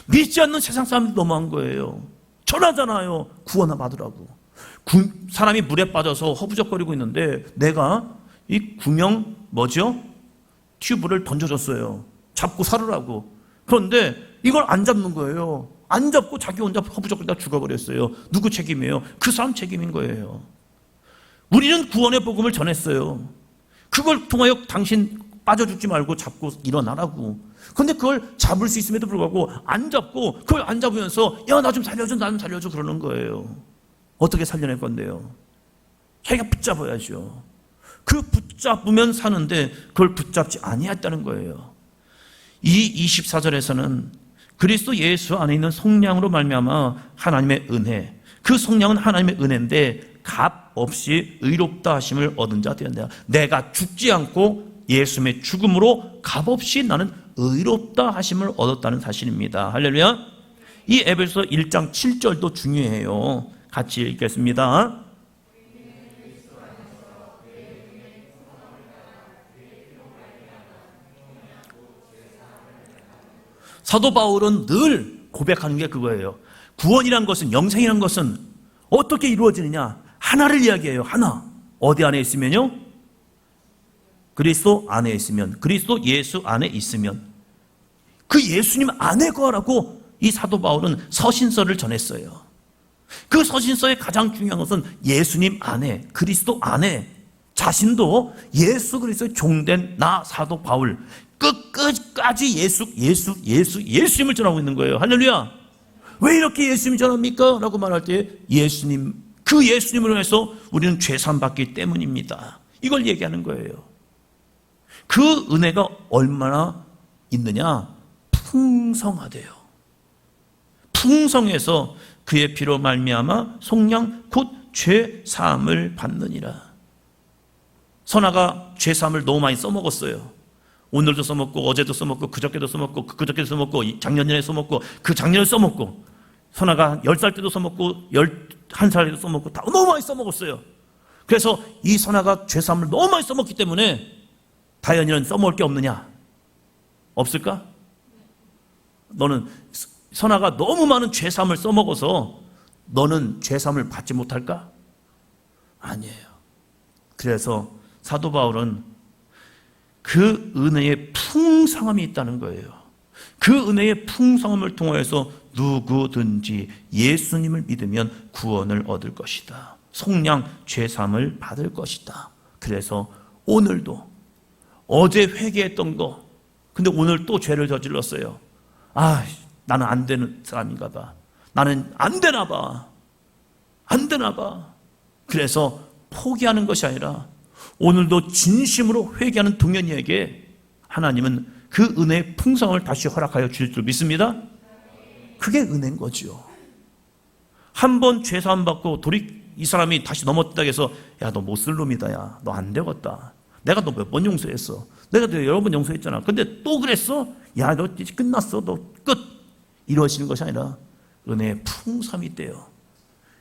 믿지 않는 세상 사람들이 너무한 거예요. 전하잖아요. 구원 받으라고. 사람이 물에 빠져서 허부적거리고 있는데 내가 이 구명 튜브를 던져줬어요. 잡고 살으라고. 그런데 이걸 안 잡는 거예요. 안 잡고 자기 혼자 허부적거리다 죽어버렸어요. 누구 책임이에요? 그 사람 책임인 거예요. 우리는 구원의 복음을 전했어요. 그걸 통하여 당신 빠져 죽지 말고 잡고 일어나라고. 근데 그걸 잡을 수 있음에도 불구하고 안 잡고, 그걸 안 잡으면서 야, 나 좀 살려줘, 나 좀 살려줘 그러는 거예요. 어떻게 살려낼 건데요? 자기가 붙잡아야죠. 그 붙잡으면 사는데 그걸 붙잡지 아니했다는 거예요. 이 24절에서는 그리스도 예수 안에 있는 속량으로 말미암아 하나님의 은혜, 그 속량은 하나님의 은혜인데 값 없이 의롭다 하심을 얻은 자 되었다. 내가 죽지 않고 예수님의 죽음으로 값 없이 나는 의롭다 하심을 얻었다는 사실입니다. 할렐루야. 이 에베소 1장 7절도 중요해요. 같이 읽겠습니다. 사도 바울은 늘 고백하는 게 그거예요. 구원이란 것은, 영생이란 것은 어떻게 이루어지느냐? 하나를 이야기해요. 하나. 어디 안에 있으면요? 그리스도 안에 있으면, 그리스도 예수 안에 있으면, 그 예수님 안에 거하라고 이 사도 바울은 서신서를 전했어요. 그 서신서의 가장 중요한 것은 예수님 안에, 그리스도 안에 자신도 예수 그리스도의 종된 나 사도 바울 끝까지 예수님을 전하고 있는 거예요. 할렐루야. 왜 이렇게 예수님 전합니까? 라고 말할 때 예수님, 그 예수님으로 해서 우리는 죄사함 받기 때문입니다. 이걸 얘기하는 거예요. 그 은혜가 얼마나 있느냐? 풍성하대요. 풍성해서 그의 피로 말미암아 속량 곧 죄사함을 받느니라. 선아가 죄사함을 너무 많이 써먹었어요. 오늘도 써먹고 어제도 써먹고 그저께도 써먹고 그저께도 써먹고 작년에 써먹고 그 작년에 써먹고 선아가 10살 때도 써먹고 11살 때도 써먹고 다 너무 많이 써먹었어요. 그래서 이 선아가 죄사함을 너무 많이 써먹기 때문에 다현이는 써먹을 게 없느냐? 없을까? 너는 선아가 너무 많은 죄사함을 써먹어서 너는 죄사함을 받지 못할까? 아니에요. 그래서 사도 바울은 그 은혜의 풍성함이 있다는 거예요. 그 은혜의 풍성함을 통해서 누구든지 예수님을 믿으면 구원을 얻을 것이다. 속량 죄사함을 받을 것이다. 그래서 오늘도 어제 회개했던 거, 근데 오늘 또 죄를 저질렀어요. 아, 나는 안 되는 사람인가 봐. 나는 안 되나 봐. 안 되나 봐. 그래서 포기하는 것이 아니라 오늘도 진심으로 회개하는 동현이에게 하나님은 그 은혜의 풍성을 다시 허락하여 주실 줄 믿습니다. 그게 은혜인 거죠. 한 번 죄사함 받고 이 사람이 다시 넘어졌다고 해서 야, 너 못 쓸 놈이다. 야, 너 안 되겠다. 내가 너 몇 번 용서했어. 내가 너 여러 번 용서했잖아. 근데 또 그랬어? 야, 너 이제 끝났어. 너 끝. 이러시는 것이 아니라 은혜의 풍성함이 있대요.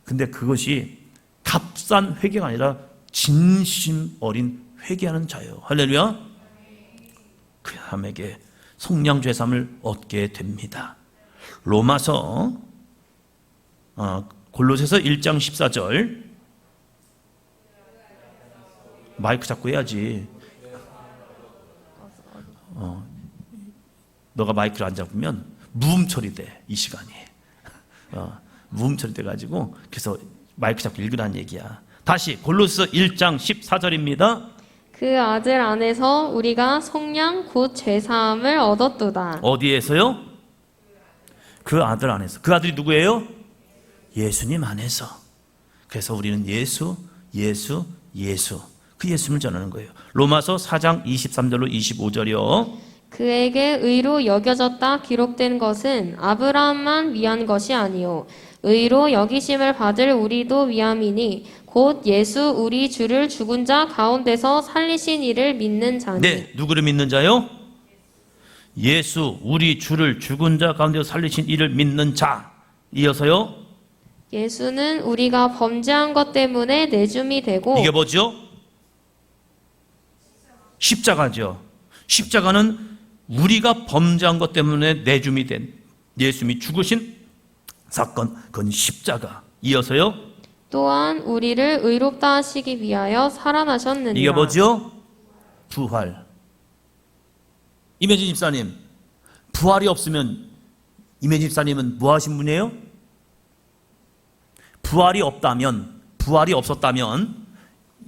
근데 그것이 값싼 회개가 아니라 진심 어린 회개하는 자예요. 할렐루야. 그 사람에게 속량 죄사함을 얻게 됩니다. 로마서 골로새서 1장 14절. 마이크 잡고 해야지. 너가 마이크를 안 잡으면 무음 처리돼. 이 시간이 무음 처리돼 가지고 그래서 마이크 잡고 읽으라는 얘기야. 다시 골로새서 1장 14절입니다. 그 아들 안에서 우리가 속량 곧 죄사함을 얻었도다. 어디에서요? 그 아들 안에서. 그 아들이 누구예요? 예수님 안에서. 그래서 우리는 예수 그 예수님을 전하는 거예요. 로마서 4장 23절로 25절이요. 그에게 의로 여겨졌다 기록된 것은 아브라함만 위한 것이 아니요 의로 여기심을 받을 우리도 위함이니 곧 예수 우리 주를 죽은 자 가운데서 살리신 이를 믿는 자니. 네, 누구를 믿는 자요? 예수 우리 주를 죽은 자 가운데서 살리신 이를 믿는 자. 이어서요. 예수는 우리가 범죄한 것 때문에 내줌이 되고. 이게 뭐죠? 십자가죠. 십자가는 우리가 범죄한 것 때문에 내줌이 된 예수님이 죽으신 사건, 그건 십자가. 이어서요. 또한 우리를 의롭다 하시기 위하여 살아나셨느니라. 이게 뭐죠? 부활. 이매진 집사님, 부활이 없으면 이매진 집사님은 뭐 하신 분이에요? 부활이 없었다면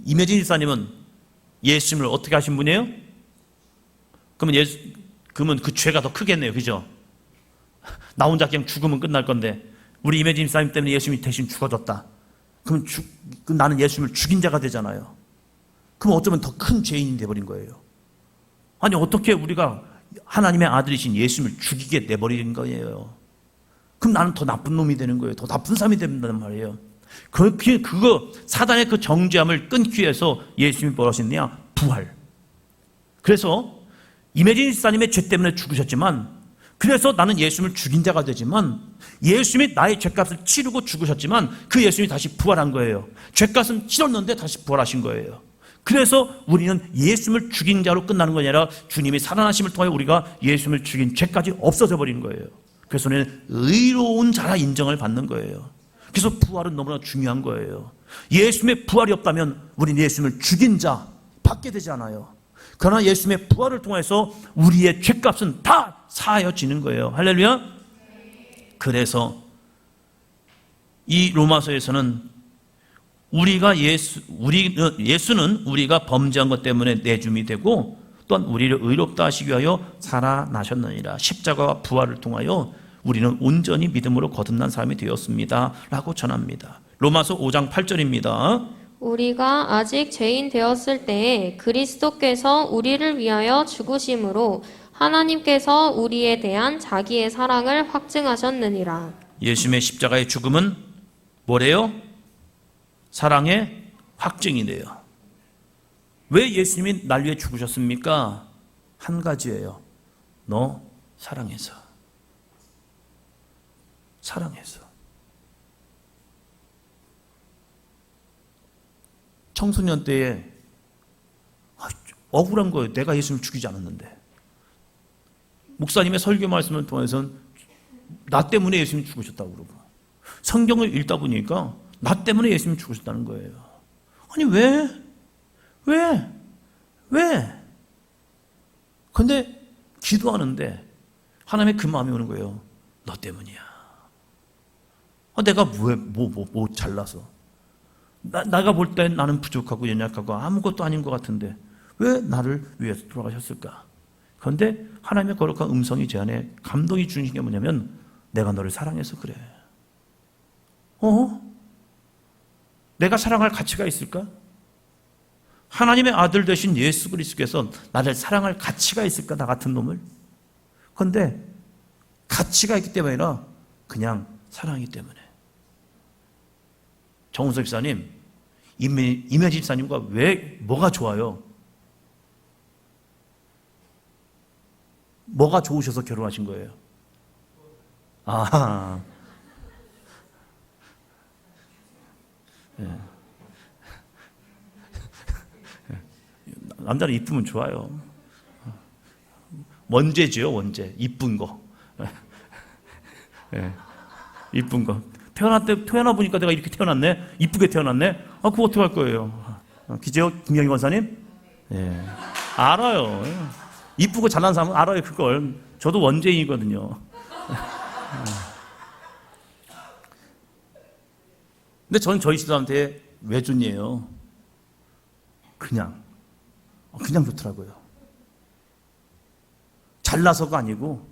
이매진 집사님은 예수님을 어떻게 하신 분이에요? 그러면 그 죄가 더 크겠네요. 그죠? 나 혼자 그냥 죽으면 끝날 건데 우리 이매진 집사님 때문에 예수님이 대신 죽어졌다. 그럼 나는 예수님을 죽인 자가 되잖아요. 그럼 어쩌면 더 큰 죄인이 돼버린 거예요. 아니 어떻게 우리가 하나님의 아들이신 예수님을 죽이게 내버린 거예요. 그럼 나는 더 나쁜 놈이 되는 거예요. 더 나쁜 사람이 된다는 말이에요. 그거 사단의 그 정죄함을 끊기 위해서 예수님이 뭘 하셨느냐? 부활. 그래서 이매진 집사님의 죄 때문에 죽으셨지만, 그래서 나는 예수님을 죽인 자가 되지만, 예수님이 나의 죄값을 치르고 죽으셨지만 그 예수님이 다시 부활한 거예요. 죄값은 치렀는데 다시 부활하신 거예요. 그래서 우리는 예수님을 죽인 자로 끝나는 것이 아니라 주님이 살아나심을 통해 우리가 예수님을 죽인 죄까지 없어져 버리는 거예요. 그래서 우리는 의로운 자라 인정을 받는 거예요. 그래서 부활은 너무나 중요한 거예요. 예수님의 부활이 없다면 우리는 예수님을 죽인 자 받게 되지 않아요. 그러나 예수님의 부활을 통해서 우리의 죄값은 다 사하여지는 거예요. 할렐루야. 그래서 이 로마서에서는 예수는 우리가 범죄한 것 때문에 내줌이 되고 또한 우리를 의롭다 하시기 위하여 살아나셨느니라. 십자가와 부활을 통하여 우리는 온전히 믿음으로 거듭난 사람이 되었습니다 라고 전합니다. 로마서 5장 8절입니다. 우리가 아직 죄인 되었을 때에 그리스도께서 우리를 위하여 죽으심으로 하나님께서 우리에 대한 자기의 사랑을 확증하셨느니라. 예수님의 십자가의 죽음은 뭐래요? 사랑의 확증이네요. 왜 예수님이 날 위해 죽으셨습니까? 한 가지예요. 너 사랑해서. 사랑해서. 청소년 때에 억울한 거예요. 내가 예수님을 죽이지 않았는데. 목사님의 설교 말씀을 통해서는 나 때문에 예수님이 죽으셨다고 그러고, 성경을 읽다 보니까 나 때문에 예수님이 죽으셨다는 거예요. 아니 왜? 근데 기도하는데 하나님의 그 마음이 오는 거예요. 너 때문이야. 내가 뭐 잘나서. 내가 볼 땐 나는 부족하고 연약하고 아무것도 아닌 것 같은데 왜 나를 위해서 돌아가셨을까? 그런데 하나님의 거룩한 음성이 제 안에 감동이 주신 게 뭐냐면 내가 너를 사랑해서 그래. 내가 사랑할 가치가 있을까? 하나님의 아들 되신 예수 그리스도께서 나를 사랑할 가치가 있을까? 나 같은 놈을? 그런데 가치가 있기 때문이 아니라 그냥 사랑이기 때문에. 정우석 집사님, 임혜지 집사님과 뭐가 좋아요? 뭐가 좋으셔서 결혼하신 거예요? 예. 남자는 이쁘면 좋아요. 원죄죠, 원죄. 이쁜 거. 예. 이쁜 거. 태어나 보니까 내가 이렇게 태어났네? 이쁘게 태어났네? 그거 어떻게 할 거예요? 기재요? 김영희 권사님? 예. 알아요. 이쁘고 잘난 사람은 알아요, 그걸. 저도 원죄인이거든요. 근데 저는 저희 집사람한테 외존이에요. 그냥 좋더라고요. 잘나서가 아니고,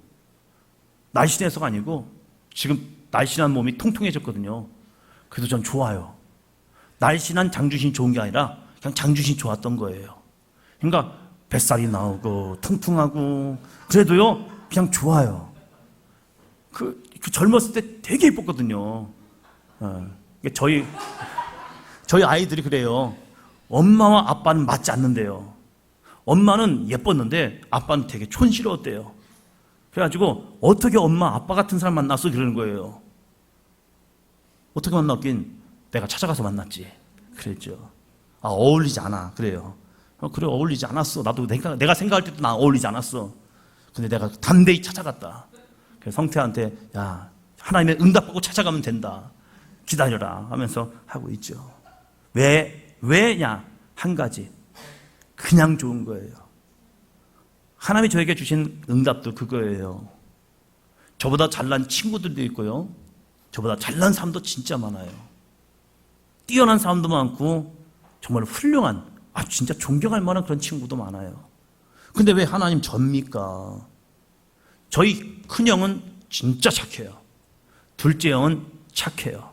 날씬해서가 아니고, 지금 날씬한 몸이 통통해졌거든요. 그래도 전 좋아요. 날씬한 장주신이 좋은 게 아니라 그냥 장주신이 좋았던 거예요. 그러니까 뱃살이 나오고 통통하고 그래도요 그냥 좋아요. 그 젊었을 때 되게 예뻤거든요. 저희 아이들이 그래요. 엄마와 아빠는 맞지 않는데요. 엄마는 예뻤는데 아빠는 되게 촌스러웠대요. 그래가지고 어떻게 엄마 아빠 같은 사람 만났어? 그러는 거예요. 어떻게 만났긴 내가 찾아가서 만났지. 그랬죠. 어울리지 않아. 그래요. 그래, 어울리지 않았어. 나도 내가 생각할 때도 나 어울리지 않았어. 근데 내가 담대히 찾아갔다. 그래서 성태한테 야, 하나님의 응답받고 찾아가면 된다. 기다려라 하면서 하고 있죠. 왜냐? 한 가지. 그냥 좋은 거예요. 하나님이 저에게 주신 응답도 그거예요. 저보다 잘난 친구들도 있고요. 저보다 잘난 사람도 진짜 많아요. 뛰어난 사람도 많고 정말 훌륭한, 진짜 존경할 만한 그런 친구도 많아요. 근데 왜 하나님 접니까? 저희 큰형은 진짜 착해요. 둘째 형은 착해요.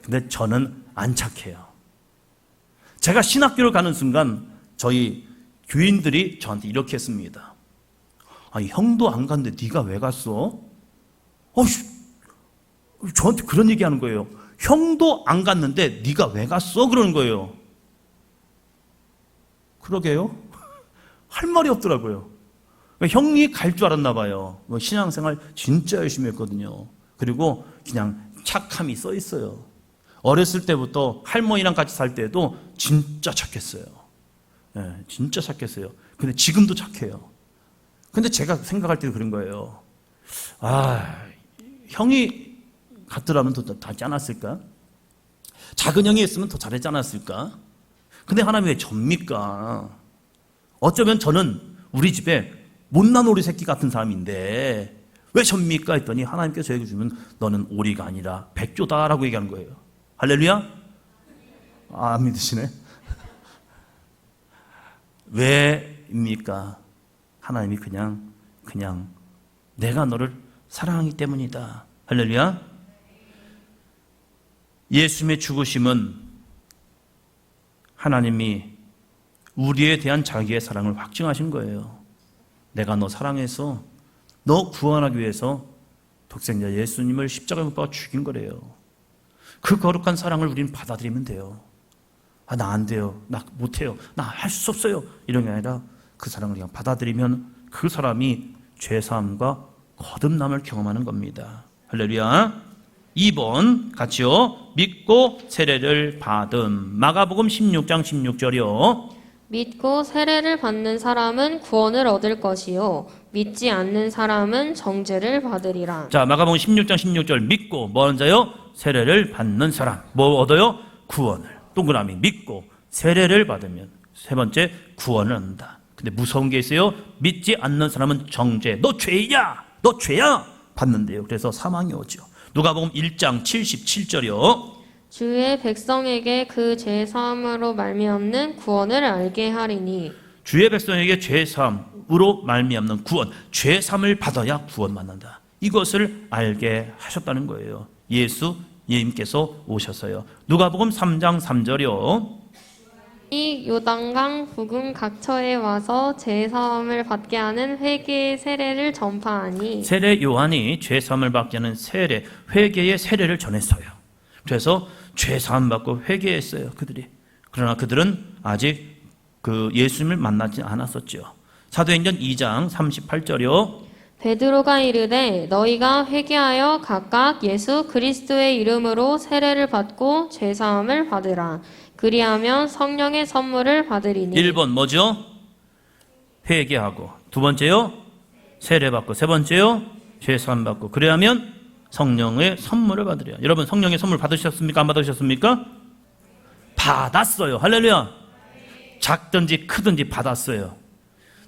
근데 저는 안 착해요. 제가 신학교를 가는 순간 저희 교인들이 저한테 이렇게 했습니다. 형도 안 갔는데 네가 왜 갔어? 저한테 그런 얘기하는 거예요. 형도 안 갔는데 네가 왜 갔어? 그러는 거예요. 그러게요. 할 말이 없더라고요. 형이 갈 줄 알았나 봐요. 신앙생활 진짜 열심히 했거든요. 그리고 그냥 착함이 써 있어요. 어렸을 때부터 할머니랑 같이 살 때도 진짜 착했어요. 진짜 착했어요. 근데 지금도 착해요. 근데 제가 생각할 때도 그런 거예요. 형이 갔더라면 더 낫지 않았을까? 작은 형이 했으면 더 잘하지 않았을까? 근데 하나님 왜 접니까? 어쩌면 저는 우리 집에 못난 오리 새끼 같은 사람인데 왜 접니까? 했더니 하나님께서 저에게 주면 너는 오리가 아니라 백조다라고 얘기하는 거예요. 할렐루야? 안 믿으시네. 왜입니까? 하나님이 그냥 내가 너를 사랑하기 때문이다. 할렐루야. 예수님의 죽으심은 하나님이 우리에 대한 자기의 사랑을 확증하신 거예요. 내가 너 사랑해서 너 구원하기 위해서 독생자 예수님을 십자가에 못 박아 죽인 거래요. 그 거룩한 사랑을 우리는 받아들이면 돼요. 나 안 돼요. 나 못해요. 나 할 수 없어요. 이런 게 아니라 그 사랑을 그냥 받아들이면 그 사람이 죄사함과 거듭남을 경험하는 겁니다. 할렐루야. 2번 같이요. 믿고 세례를 받음. 마가복음 16장 16절이요. 믿고 세례를 받는 사람은 구원을 얻을 것이요 믿지 않는 사람은 정죄를 받으리라. 자, 마가복음 16장 16절 믿고 먼저요 세례를 받는 사람 뭐 얻어요? 구원을. 동그라미 믿고 세례를 받으면 세 번째 구원을 얻는다. 근데 무서운 게 있어요. 믿지 않는 사람은 정죄. 너 죄야. 너 죄야. 받는데요. 그래서 사망이 오죠. 누가복음 1장 77절이요. 주의 백성에게 그 죄 사함으로 말미암는 구원을 알게 하리니. 주의 백성에게 죄 사함으로 말미암는 구원. 죄 사함을 받아야 구원받는다. 이것을 알게 하셨다는 거예요. 예수님께서 오셨어요. 누가복음 3장 3절이요. 이 요단강 북은 각처에 와서 죄 사함을 받게 하는 회개의 세례를 전파하니. 세례 요한이 죄 사함을 받게 하는 세례, 회개의 세례를 전했어요. 그래서 죄 사함 받고 회개했어요. 그들이. 그러나 그들은 아직 그 예수님을 만나지 않았었죠. 사도행전 2장 38절이요. 베드로가 이르되 너희가 회개하여 각각 예수 그리스도의 이름으로 세례를 받고 죄 사함을 받으라. 그리하면 성령의 선물을 받으리니. 1번 뭐죠? 회개하고. 두 번째요? 세례 받고. 세 번째요? 죄 사함 받고. 그래야면 성령의 선물을 받으려. 여러분 성령의 선물 받으셨습니까? 안 받으셨습니까? 받았어요. 할렐루야. 작든지 크든지 받았어요.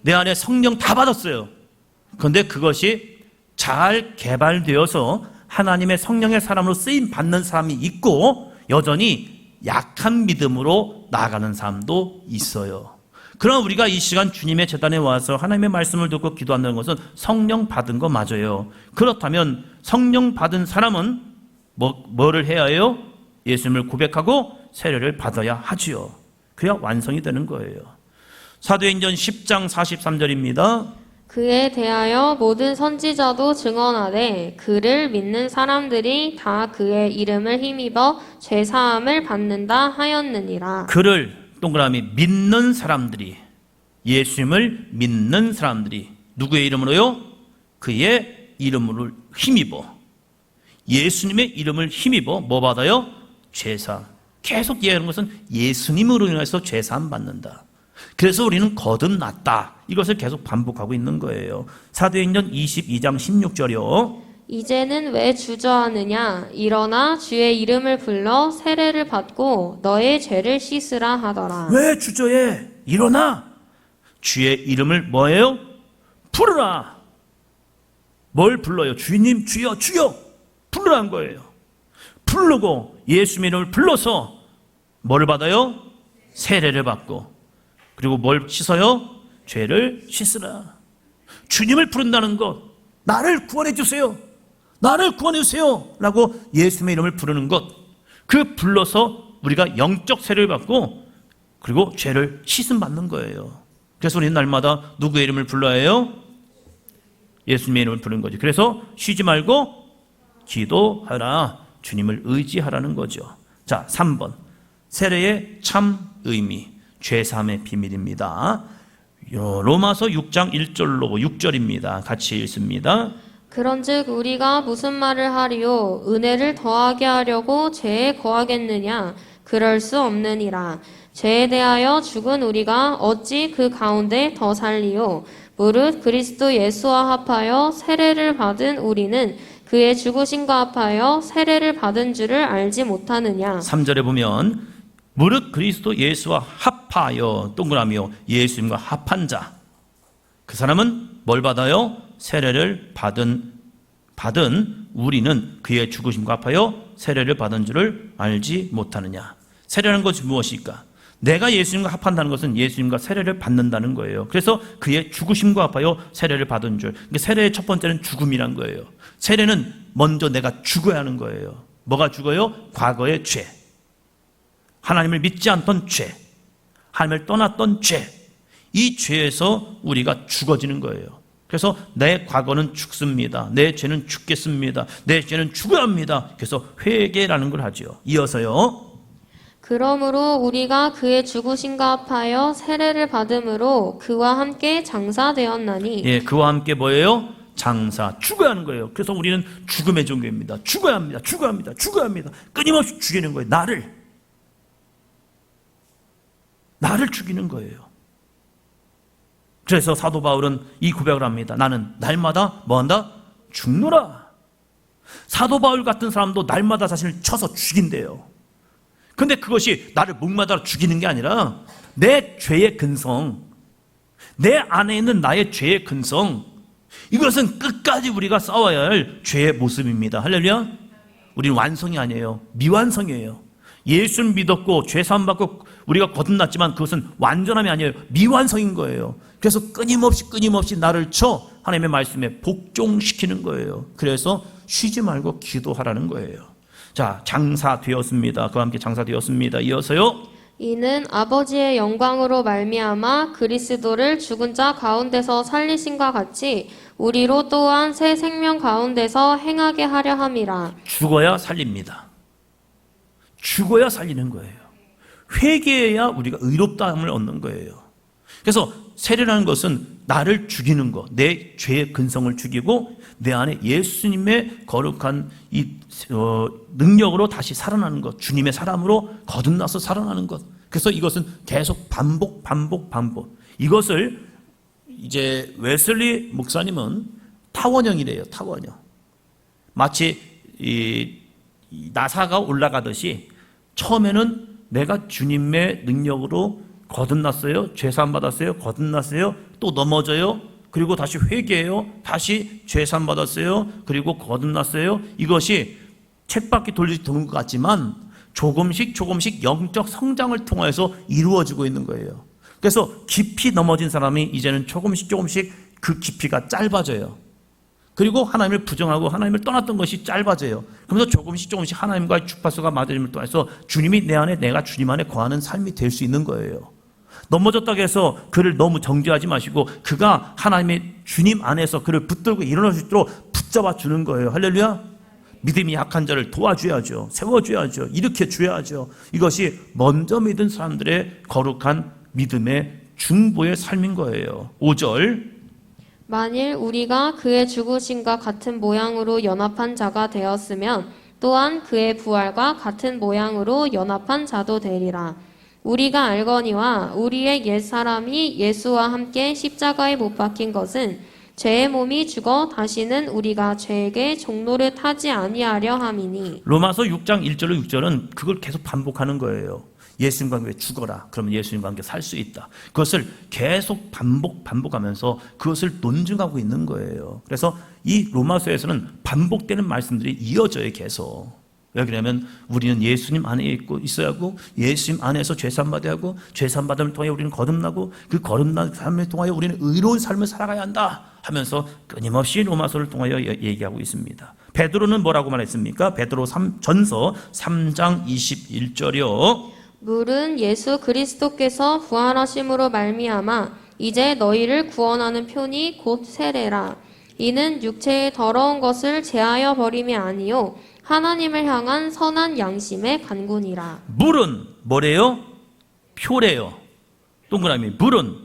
내 안에 성령 다 받았어요. 그런데 그것이 잘 개발되어서 하나님의 성령의 사람으로 쓰임 받는 사람이 있고 여전히 약한 믿음으로 나아가는 사람도 있어요. 그럼 우리가 이 시간 주님의 제단에 와서 하나님의 말씀을 듣고 기도한다는 것은 성령 받은 거 맞아요. 그렇다면 성령 받은 사람은 뭐를 해야 해요? 예수님을 고백하고 세례를 받아야 하지요. 그래야 완성이 되는 거예요. 사도행전 10장 43절입니다. 그에 대하여 모든 선지자도 증언하되 그를 믿는 사람들이 다 그의 이름을 힘입어 죄 사함을 받는다 하였느니라. 그를 동그라미 믿는 사람들이, 예수님을 믿는 사람들이 누구의 이름으로요? 그의 이름을 힘입어, 예수님의 이름을 힘입어 뭐 받아요? 죄사함. 계속 얘기하는 것은 예수님으로 인해서 죄사함 받는다. 그래서 우리는 거듭났다. 이것을 계속 반복하고 있는 거예요. 사도행전 22장 16절이요. 이제는 왜 주저하느냐? 일어나 주의 이름을 불러 세례를 받고 너의 죄를 씻으라 하더라. 왜 주저해? 일어나. 주의 이름을 뭐예요? 부르라. 뭘 불러요? 주님, 주여, 주여. 부르라는 거예요. 부르고 예수님의 이름을 불러서 뭘 받아요? 세례를 받고. 그리고 뭘 씻어요? 죄를 씻으라. 주님을 부른다는 것. 나를 구원해 주세요. 나를 구원해 주세요. 라고 예수님의 이름을 부르는 것. 그 불러서 우리가 영적 세례를 받고 그리고 죄를 씻음 받는 거예요. 그래서 우리는 날마다 누구의 이름을 불러야 해요? 예수님의 이름을 부르는 거죠. 그래서 쉬지 말고 기도하라. 주님을 의지하라는 거죠. 자, 3번. 세례의 참 의미. 죄사함의 비밀입니다. 로마서 6장 1절로 6절입니다. 같이 읽습니다. 그런즉 우리가 무슨 말을 하리요? 은혜를 더하게 하려고 죄에 거하겠느냐? 그럴 수 없느니라. 죄에 대하여 죽은 우리가 어찌 그 가운데 더 살리요? 무릇 그리스도 예수와 합하여 세례를 받은 우리는 그의 죽으심과 합하여 세례를 받은 줄을 알지 못하느냐? 3절에 보면 무릇 그리스도 예수와 합하여 동그라미요 예수님과 합한 자. 그 사람은 뭘 받아요? 세례를 받은 우리는 그의 죽으심과 합하여 세례를 받은 줄을 알지 못하느냐. 세례라는 것이 무엇일까? 내가 예수님과 합한다는 것은 예수님과 세례를 받는다는 거예요. 그래서 그의 죽으심과 합하여 세례를 받은 줄. 그러니까 세례의 첫 번째는 죽음이란 거예요. 세례는 먼저 내가 죽어야 하는 거예요. 뭐가 죽어요? 과거의 죄, 하나님을 믿지 않던 죄, 하나님을 떠났던 죄, 이 죄에서 우리가 죽어지는 거예요. 그래서 내 과거는 죽습니다. 내 죄는 죽겠습니다. 내 죄는 죽어야 합니다. 그래서 회개라는 걸 하죠. 이어서요. 그러므로 우리가 그의 죽으심과 합하여 세례를 받음으로 그와 함께 장사되었나니. 예, 그와 함께 뭐예요? 장사, 죽어야 하는 거예요. 그래서 우리는 죽음의 종교입니다. 죽어야 합니다. 죽어야 합니다. 죽어야 합니다. 끊임없이 죽이는 거예요. 나를 죽이는 거예요. 그래서 사도 바울은 이 고백을 합니다. 나는 날마다 뭐한다? 죽노라. 사도 바울 같은 사람도 날마다 자신을 쳐서 죽인대요. 근데 그것이 나를 목마다 죽이는 게 아니라 내 죄의 근성, 내 안에 있는 나의 죄의 근성, 이것은 끝까지 우리가 싸워야 할 죄의 모습입니다. 할렐루야. 우리는 완성이 아니에요. 미완성이에요. 예수를 믿었고 죄 사함 받고 우리가 거듭났지만 그것은 완전함이 아니에요. 미완성인 거예요. 그래서 끊임없이 나를 쳐 하나님의 말씀에 복종시키는 거예요. 그래서 쉬지 말고 기도하라는 거예요. 자, 장사되었습니다. 그와 함께 장사되었습니다. 이어서요. 이는 아버지의 영광으로 말미암아 그리스도를 죽은 자 가운데서 살리신과 같이 우리로 또한 새 생명 가운데서 행하게 하려 함이라. 죽어야 살립니다. 죽어야 살리는 거예요. 회개해야 우리가 의롭다함을 얻는 거예요. 그래서 세례라는 것은 나를 죽이는 것, 내 죄의 근성을 죽이고 내 안에 예수님의 거룩한 이 능력으로 다시 살아나는 것, 주님의 사람으로 거듭나서 살아나는 것. 그래서 이것은 계속 반복. 이것을 이제 웨슬리 목사님은 타원형이래요. 타원형. 마치 이 나사가 올라가듯이 처음에는 내가 주님의 능력으로 거듭났어요. 죄사함 받았어요. 거듭났어요. 또 넘어져요. 그리고 다시 회개해요. 다시 죄사함 받았어요. 그리고 거듭났어요. 이것이 쳇바퀴 돌듯이 도는 것 같지만 조금씩 영적 성장을 통해서 이루어지고 있는 거예요. 그래서 깊이 넘어진 사람이 이제는 조금씩 그 깊이가 짧아져요. 그리고 하나님을 부정하고 하나님을 떠났던 것이 짧아져요. 그러면서 조금씩 하나님과의 주파수가 맞음을 통해서 주님이 내 안에, 내가 주님 안에 거하는 삶이 될 수 있는 거예요. 넘어졌다고 해서 그를 너무 정죄하지 마시고 그가 하나님의 주님 안에서 그를 붙들고 일어날 수 있도록 붙잡아 주는 거예요. 할렐루야. 믿음이 약한 자를 도와줘야죠. 세워줘야죠. 일으켜줘야죠. 이것이 먼저 믿은 사람들의 거룩한 믿음의 중보의 삶인 거예요. 5절. 만일 우리가 그의 죽으심과 같은 모양으로 연합한 자가 되었으면 또한 그의 부활과 같은 모양으로 연합한 자도 되리라. 우리가 알거니와 우리의 옛사람이 예수와 함께 십자가에 못 박힌 것은 죄의 몸이 죽어 다시는 우리가 죄에게 종노릇하지 아니하려 함이니. 로마서 6장 1절로 6절은 그걸 계속 반복하는 거예요. 예수님과 함께 죽어라. 그러면 예수님과 함께 살 수 있다. 그것을 계속 반복하면서 그것을 논증하고 있는 거예요. 그래서 이 로마서에서는 반복되는 말씀들이 이어져요. 계속. 왜 그러냐면 우리는 예수님 안에 있어야 하고 예수님 안에서 죄사함 받아야 하고 죄사함 받음을 통해 우리는 거듭나고 그 거듭난 삶을 통하여 우리는 의로운 삶을 살아가야 한다 하면서 끊임없이 로마서를 통하여 얘기하고 있습니다. 베드로는 뭐라고 말했습니까? 베드로 전서 3장 21절이요. 물은 예수 그리스도께서 부활하심으로 말미암아 이제 너희를 구원하는 표니 곧 세례라. 이는 육체의 더러운 것을 제하여 버림이 아니요 하나님을 향한 선한 양심의 간군이라. 물은 뭐래요? 표래요. 동그라미. 물은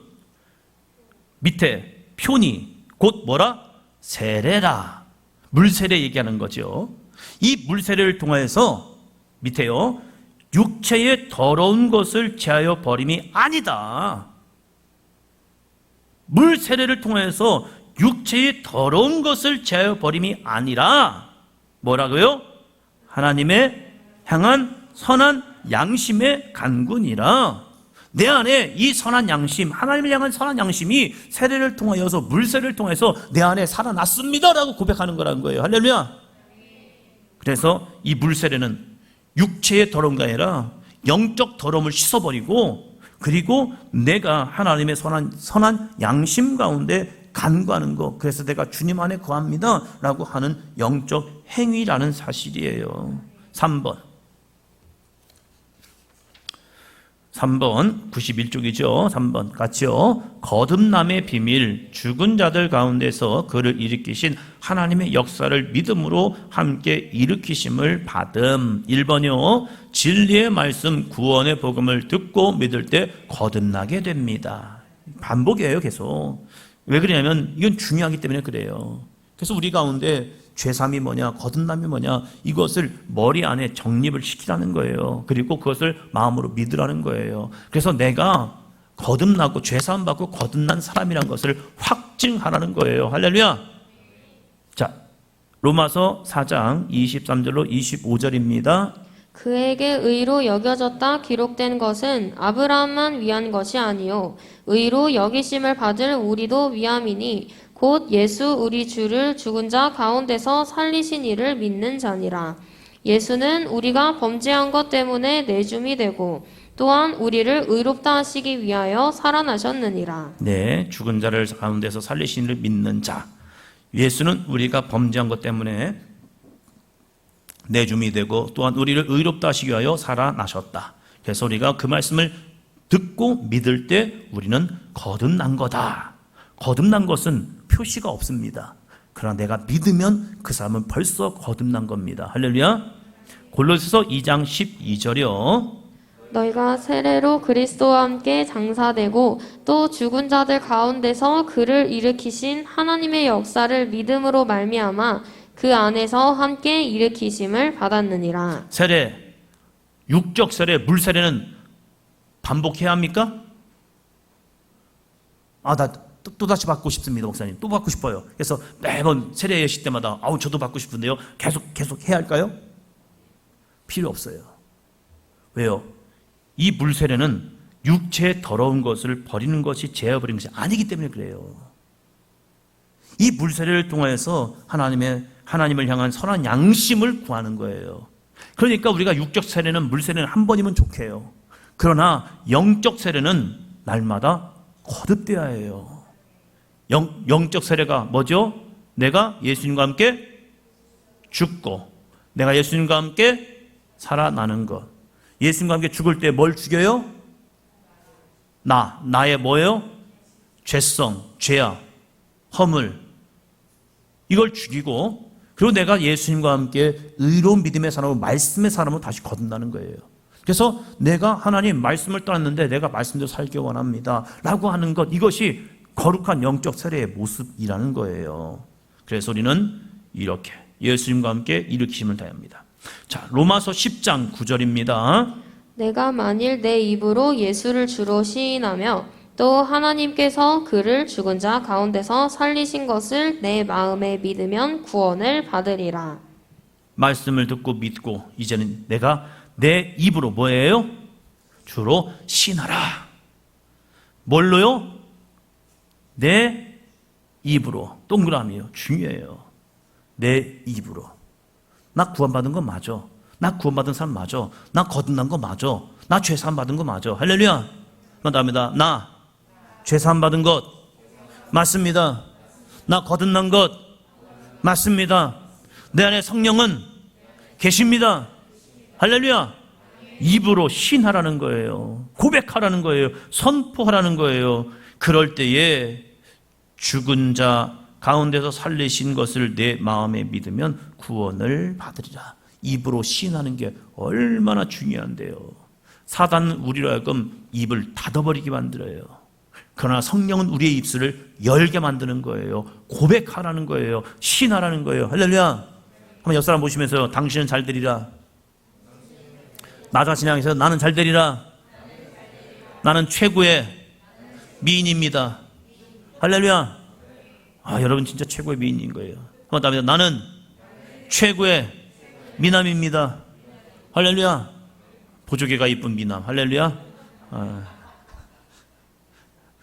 밑에 표니 곧 뭐라? 세례라. 물세례 얘기하는 거죠. 이 물세례를 통해서 밑에요. 육체의 더러운 것을 제하여 버림이 아니다. 물세례를 통해서 육체의 더러운 것을 제하여 버림이 아니라 뭐라고요? 하나님의 향한 선한 양심의 간군이라. 내 안에 이 선한 양심, 하나님을 향한 선한 양심이 세례를 통하여서 물세례를 통해서 내 안에 살아났습니다 라고 고백하는 거라는 거예요. 할렐루야. 그래서 이 물세례는 육체의 더러운 게 아니라 영적 더러움을 씻어버리고 그리고 내가 하나님의 선한 양심 가운데 간구하는 것, 그래서 내가 주님 안에 거합니다 라고 하는 영적 행위라는 사실이에요. 3번 91쪽이죠. 3번 같이요. 거듭남의 비밀, 죽은 자들 가운데서 그를 일으키신 하나님의 역사를 믿음으로 함께 일으키심을 받음. 1번이요. 진리의 말씀, 구원의 복음을 듣고 믿을 때 거듭나게 됩니다. 반복이에요, 계속. 왜 그러냐면 이건 중요하기 때문에 그래요. 그래서 우리 가운데 죄삼이 뭐냐, 거듭남이 뭐냐, 이것을 머리 안에 정립을 시키라는 거예요. 그리고 그것을 마음으로 믿으라는 거예요. 그래서 내가 거듭나고 죄사함 받고 거듭난 사람이라는 것을 확증하라는 거예요. 할렐루야. 자, 로마서 4장 23절로 25절입니다. 그에게 의로 여겨졌다 기록된 것은 아브라함만 위한 것이 아니요 의로 여기심을 받을 우리도 위함이니 곧 예수 우리 주를 죽은 자 가운데서 살리신 이를 믿는 자니라. 예수는 우리가 범죄한 것 때문에 내줌이 되고 또한 우리를 의롭다 하시기 위하여 살아나셨느니라. 네, 죽은 자를 가운데서 살리신 이를 믿는 자. 예수는 우리가 범죄한 것 때문에 내줌이 되고 또한 우리를 의롭다 하시기 위하여 살아나셨다. 그래서 우리가 그 말씀을 듣고 믿을 때 우리는 거듭난 거다. 거듭난 것은 표시가 없습니다. 그러나 내가 믿으면 그 사람은 벌써 거듭난 겁니다. 할렐루야. 골로새서 2장 12절이요. 너희가 세례로 그리스도와 함께 장사되고 또 죽은 자들 가운데서 그를 일으키신 하나님의 역사를 믿음으로 말미암아 그 안에서 함께 일으키심을 받았느니라. 세례, 육적 세례, 물 세례는 반복해야 합니까? 나 또다시 받고 싶습니다, 목사님. 또 받고 싶어요. 그래서 매번 세례 예식 때마다 저도 받고 싶은데요. 계속 해야 할까요? 필요 없어요. 왜요? 이 물 세례는 육체의 더러운 것을 버리는 것이 제어버리는 것이 아니기 때문에 그래요. 이 물 세례를 통하여서 하나님을 향한 선한 양심을 구하는 거예요. 그러니까 우리가 육적 세례는 물 세례는 한 번이면 좋게요. 그러나 영적 세례는 날마다 거듭돼야 해요. 영적 세례가 뭐죠? 내가 예수님과 함께 죽고 내가 예수님과 함께 살아나는 것. 예수님과 함께 죽을 때 뭘 죽여요? 나의 뭐예요? 죄성, 죄악, 허물 이걸 죽이고 그리고 내가 예수님과 함께 의로운 믿음의 사람으로 말씀의 사람으로 다시 거듭나는 거예요. 그래서 내가 하나님 말씀을 떠났는데 내가 말씀대로 살기 원합니다 라고 하는 것, 이것이 거룩한 영적 세례의 모습이라는 거예요. 그래서 우리는 이렇게 예수님과 함께 일으키심을 다합니다. 자, 로마서 10장 9절입니다. 내가 만일 내 입으로 예수를 주로 시인하며 또 하나님께서 그를 죽은 자 가운데서 살리신 것을 내 마음에 믿으면 구원을 받으리라. 말씀을 듣고 믿고 이제는 내가 내 입으로 뭐예요? 주로 시인하라. 뭘로요? 내 입으로. 동그라미요. 중요해요. 내 입으로. 나 구원받은 거 맞아. 나 구원받은 사람 맞아. 나 거듭난 거 맞아. 나 죄사함 받은 거 맞아. 할렐루야. 그다음에다 나 죄사함 받은 것 맞습니다. 나 거듭난 것 맞습니다. 내 안에 성령은 계십니다. 할렐루야. 입으로 신하라는 거예요. 고백하라는 거예요. 선포하라는 거예요. 그럴 때에 죽은 자 가운데서 살리신 것을 내 마음에 믿으면 구원을 받으리라. 입으로 시인하는 게 얼마나 중요한데요. 사단은 우리로 하여금 입을 닫아버리게 만들어요. 그러나 성령은 우리의 입술을 열게 만드는 거예요. 고백하라는 거예요. 시인하라는 거예요. 할렐루야. 한번 옆 사람 보시면서 당신은 잘 되리라. 나 자신 향해서 나는 잘 되리라. 나는 최고의 미인입니다. 할렐루야. 여러분 진짜 최고의 미인인 거예요. 한번 더 합니다. 나는 최고의 미남입니다. 할렐루야. 보조개가 이쁜 미남. 할렐루야.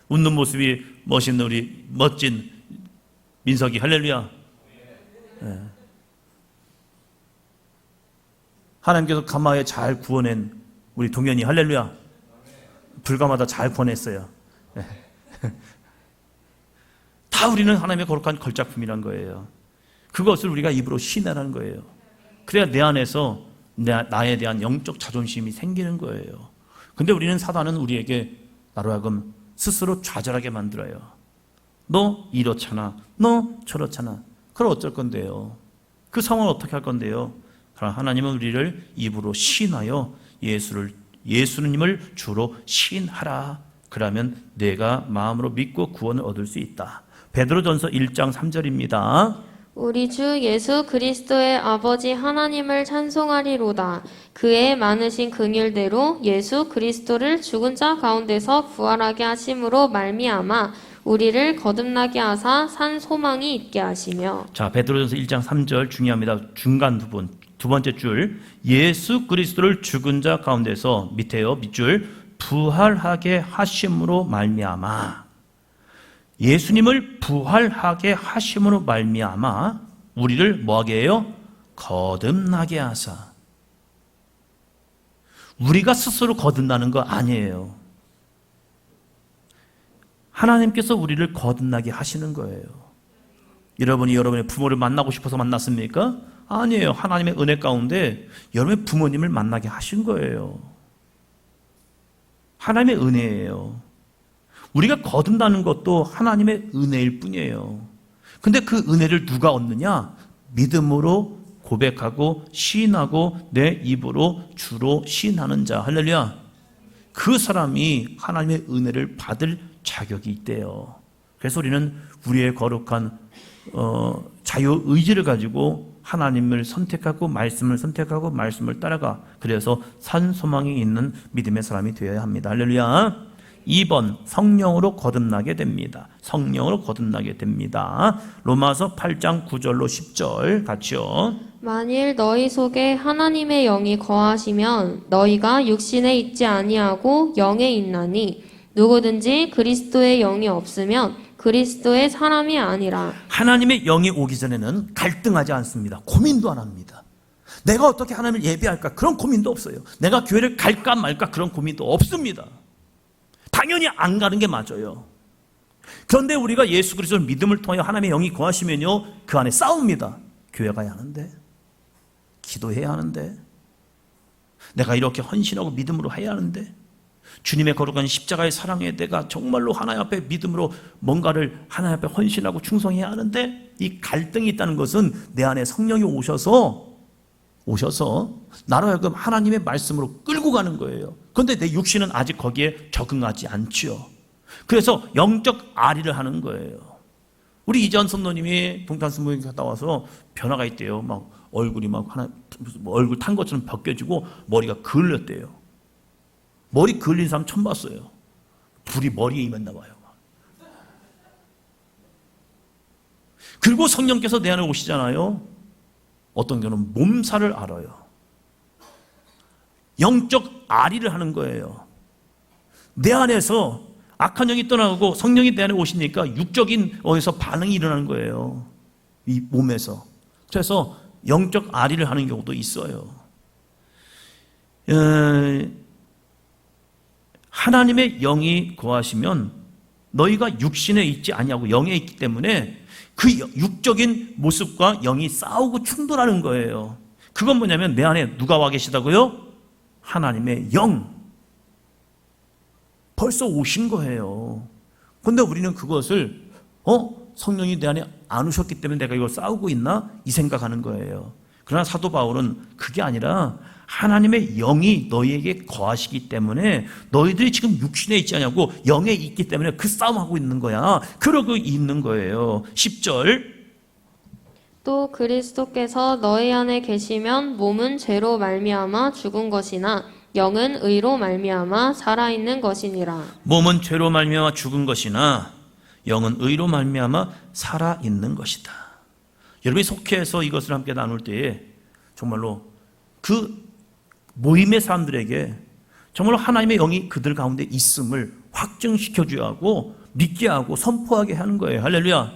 웃는 모습이 멋있는 우리 멋진 민석이. 할렐루야. 하나님께서 가마에 잘 구워낸 우리 동현이 할렐루야. 불가마다 잘 보냈어요. 다 우리는 하나님의 거룩한 걸작품이란 거예요. 그것을 우리가 입으로 시인하라는 거예요. 그래야 내 안에서 나에 대한 영적 자존심이 생기는 거예요. 근데 우리는 사단은 우리에게 나로 하여금 스스로 좌절하게 만들어요. 너 이렇잖아. 너 저렇잖아. 그럼 어쩔 건데요? 그 상황을 어떻게 할 건데요? 그러나 하나님은 우리를 입으로 시인하여 예수님을 주로 시인하라. 그러면 내가 마음으로 믿고 구원을 얻을 수 있다. 베드로전서 1장 3절입니다. 우리 주 예수 그리스도의 아버지 하나님을 찬송하리로다. 그의 많으신 긍휼대로 예수 그리스도를 죽은 자 가운데서 부활하게 하심으로 말미암아 우리를 거듭나게 하사 산 소망이 있게 하시며. 자, 베드로전서 1장 3절 중요합니다. 중간 부분. 두 번째 줄. 예수 그리스도를 죽은 자 가운데서 밑에요. 밑줄. 부활하게 하심으로 말미암아. 예수님을 부활하게 하심으로 말미암아 우리를 뭐하게 해요? 거듭나게 하사. 우리가 스스로 거듭나는 거 아니에요. 하나님께서 우리를 거듭나게 하시는 거예요. 여러분이 여러분의 부모를 만나고 싶어서 만났습니까? 아니에요. 하나님의 은혜 가운데 여러분의 부모님을 만나게 하신 거예요. 하나님의 은혜예요. 우리가 거듭나는 것도 하나님의 은혜일 뿐이에요. 근데 그 은혜를 누가 얻느냐? 믿음으로 고백하고 시인하고 내 입으로 주로 시인하는 자. 할렐루야. 그 사람이 하나님의 은혜를 받을 자격이 있대요. 그래서 우리는 우리의 거룩한 자유의지를 가지고 하나님을 선택하고 말씀을 선택하고 말씀을 따라가. 그래서 산 소망이 있는 믿음의 사람이 되어야 합니다. 할렐루야. 2번 성령으로 거듭나게 됩니다. 성령으로 거듭나게 됩니다. 로마서 8장 9절로 10절 같이요. 만일 너희 속에 하나님의 영이 거하시면 너희가 육신에 있지 아니하고 영에 있나니 누구든지 그리스도의 영이 없으면 그리스도의 사람이 아니라. 하나님의 영이 오기 전에는 갈등하지 않습니다. 고민도 안 합니다. 내가 어떻게 하나님을 예배할까? 그런 고민도 없어요. 내가 교회를 갈까 말까? 그런 고민도 없습니다. 당연히 안 가는 게 맞아요. 그런데 우리가 예수 그리스도를 믿음을 통하여 하나님의 영이 거하시면요, 그 안에 싸웁니다. 교회 가야 하는데, 기도해야 하는데, 내가 이렇게 헌신하고 믿음으로 해야 하는데, 주님의 거룩한 십자가의 사랑에 내가 정말로 하나님 앞에 믿음으로 뭔가를 하나님 앞에 헌신하고 충성해야 하는데, 이 갈등이 있다는 것은 내 안에 성령이 오셔서 나로 하여금 하나님의 말씀으로 끌고 가는 거예요. 그런데 내 육신은 아직 거기에 적응하지 않죠. 그래서 영적 아리를 하는 거예요. 우리 이전 선노님이 동탄스모임 갔다 와서 변화가 있대요. 막 얼굴이 막 얼굴 탄 것처럼 벗겨지고 머리가 그을렸대요. 머리 그을린 사람 처음 봤어요. 불이 머리에 임했나 봐요. 그리고 성령께서 내 안에 오시잖아요. 어떤 경우는 몸살을 앓아요. 영적 아리를 하는 거예요. 내 안에서 악한 영이 떠나가고 성령이 내 안에 오시니까 육적인 어디서 반응이 일어나는 거예요. 이 몸에서. 그래서 영적 아리를 하는 경우도 있어요. 하나님의 영이 거하시면 너희가 육신에 있지 아니하고 영에 있기 때문에 그 육적인 모습과 영이 싸우고 충돌하는 거예요. 그건 뭐냐면 내 안에 누가 와 계시다고요? 하나님의 영. 벌써 오신 거예요. 그런데 우리는 그것을 성령이 내 안에 안 오셨기 때문에 내가 이걸 싸우고 있나? 이 생각하는 거예요. 그러나 사도 바울은 그게 아니라 하나님의 영이 너희에게 거하시기 때문에 너희들이 지금 육신에 있지 않냐고 영에 있기 때문에 그 싸움하고 있는 거야. 그러고 있는 거예요. 10절. 또 그리스도께서 너희 안에 계시면 몸은 죄로 말미암아 죽은 것이나 영은 의로 말미암아 살아있는 것이니라. 몸은 죄로 말미암아 죽은 것이나 영은 의로 말미암아 살아있는 것이다. 여러분이 속해서 이것을 함께 나눌 때에 정말로 그 모임의 사람들에게 정말로 하나님의 영이 그들 가운데 있음을 확증시켜줘야 하고 믿게 하고 선포하게 하는 거예요. 할렐루야.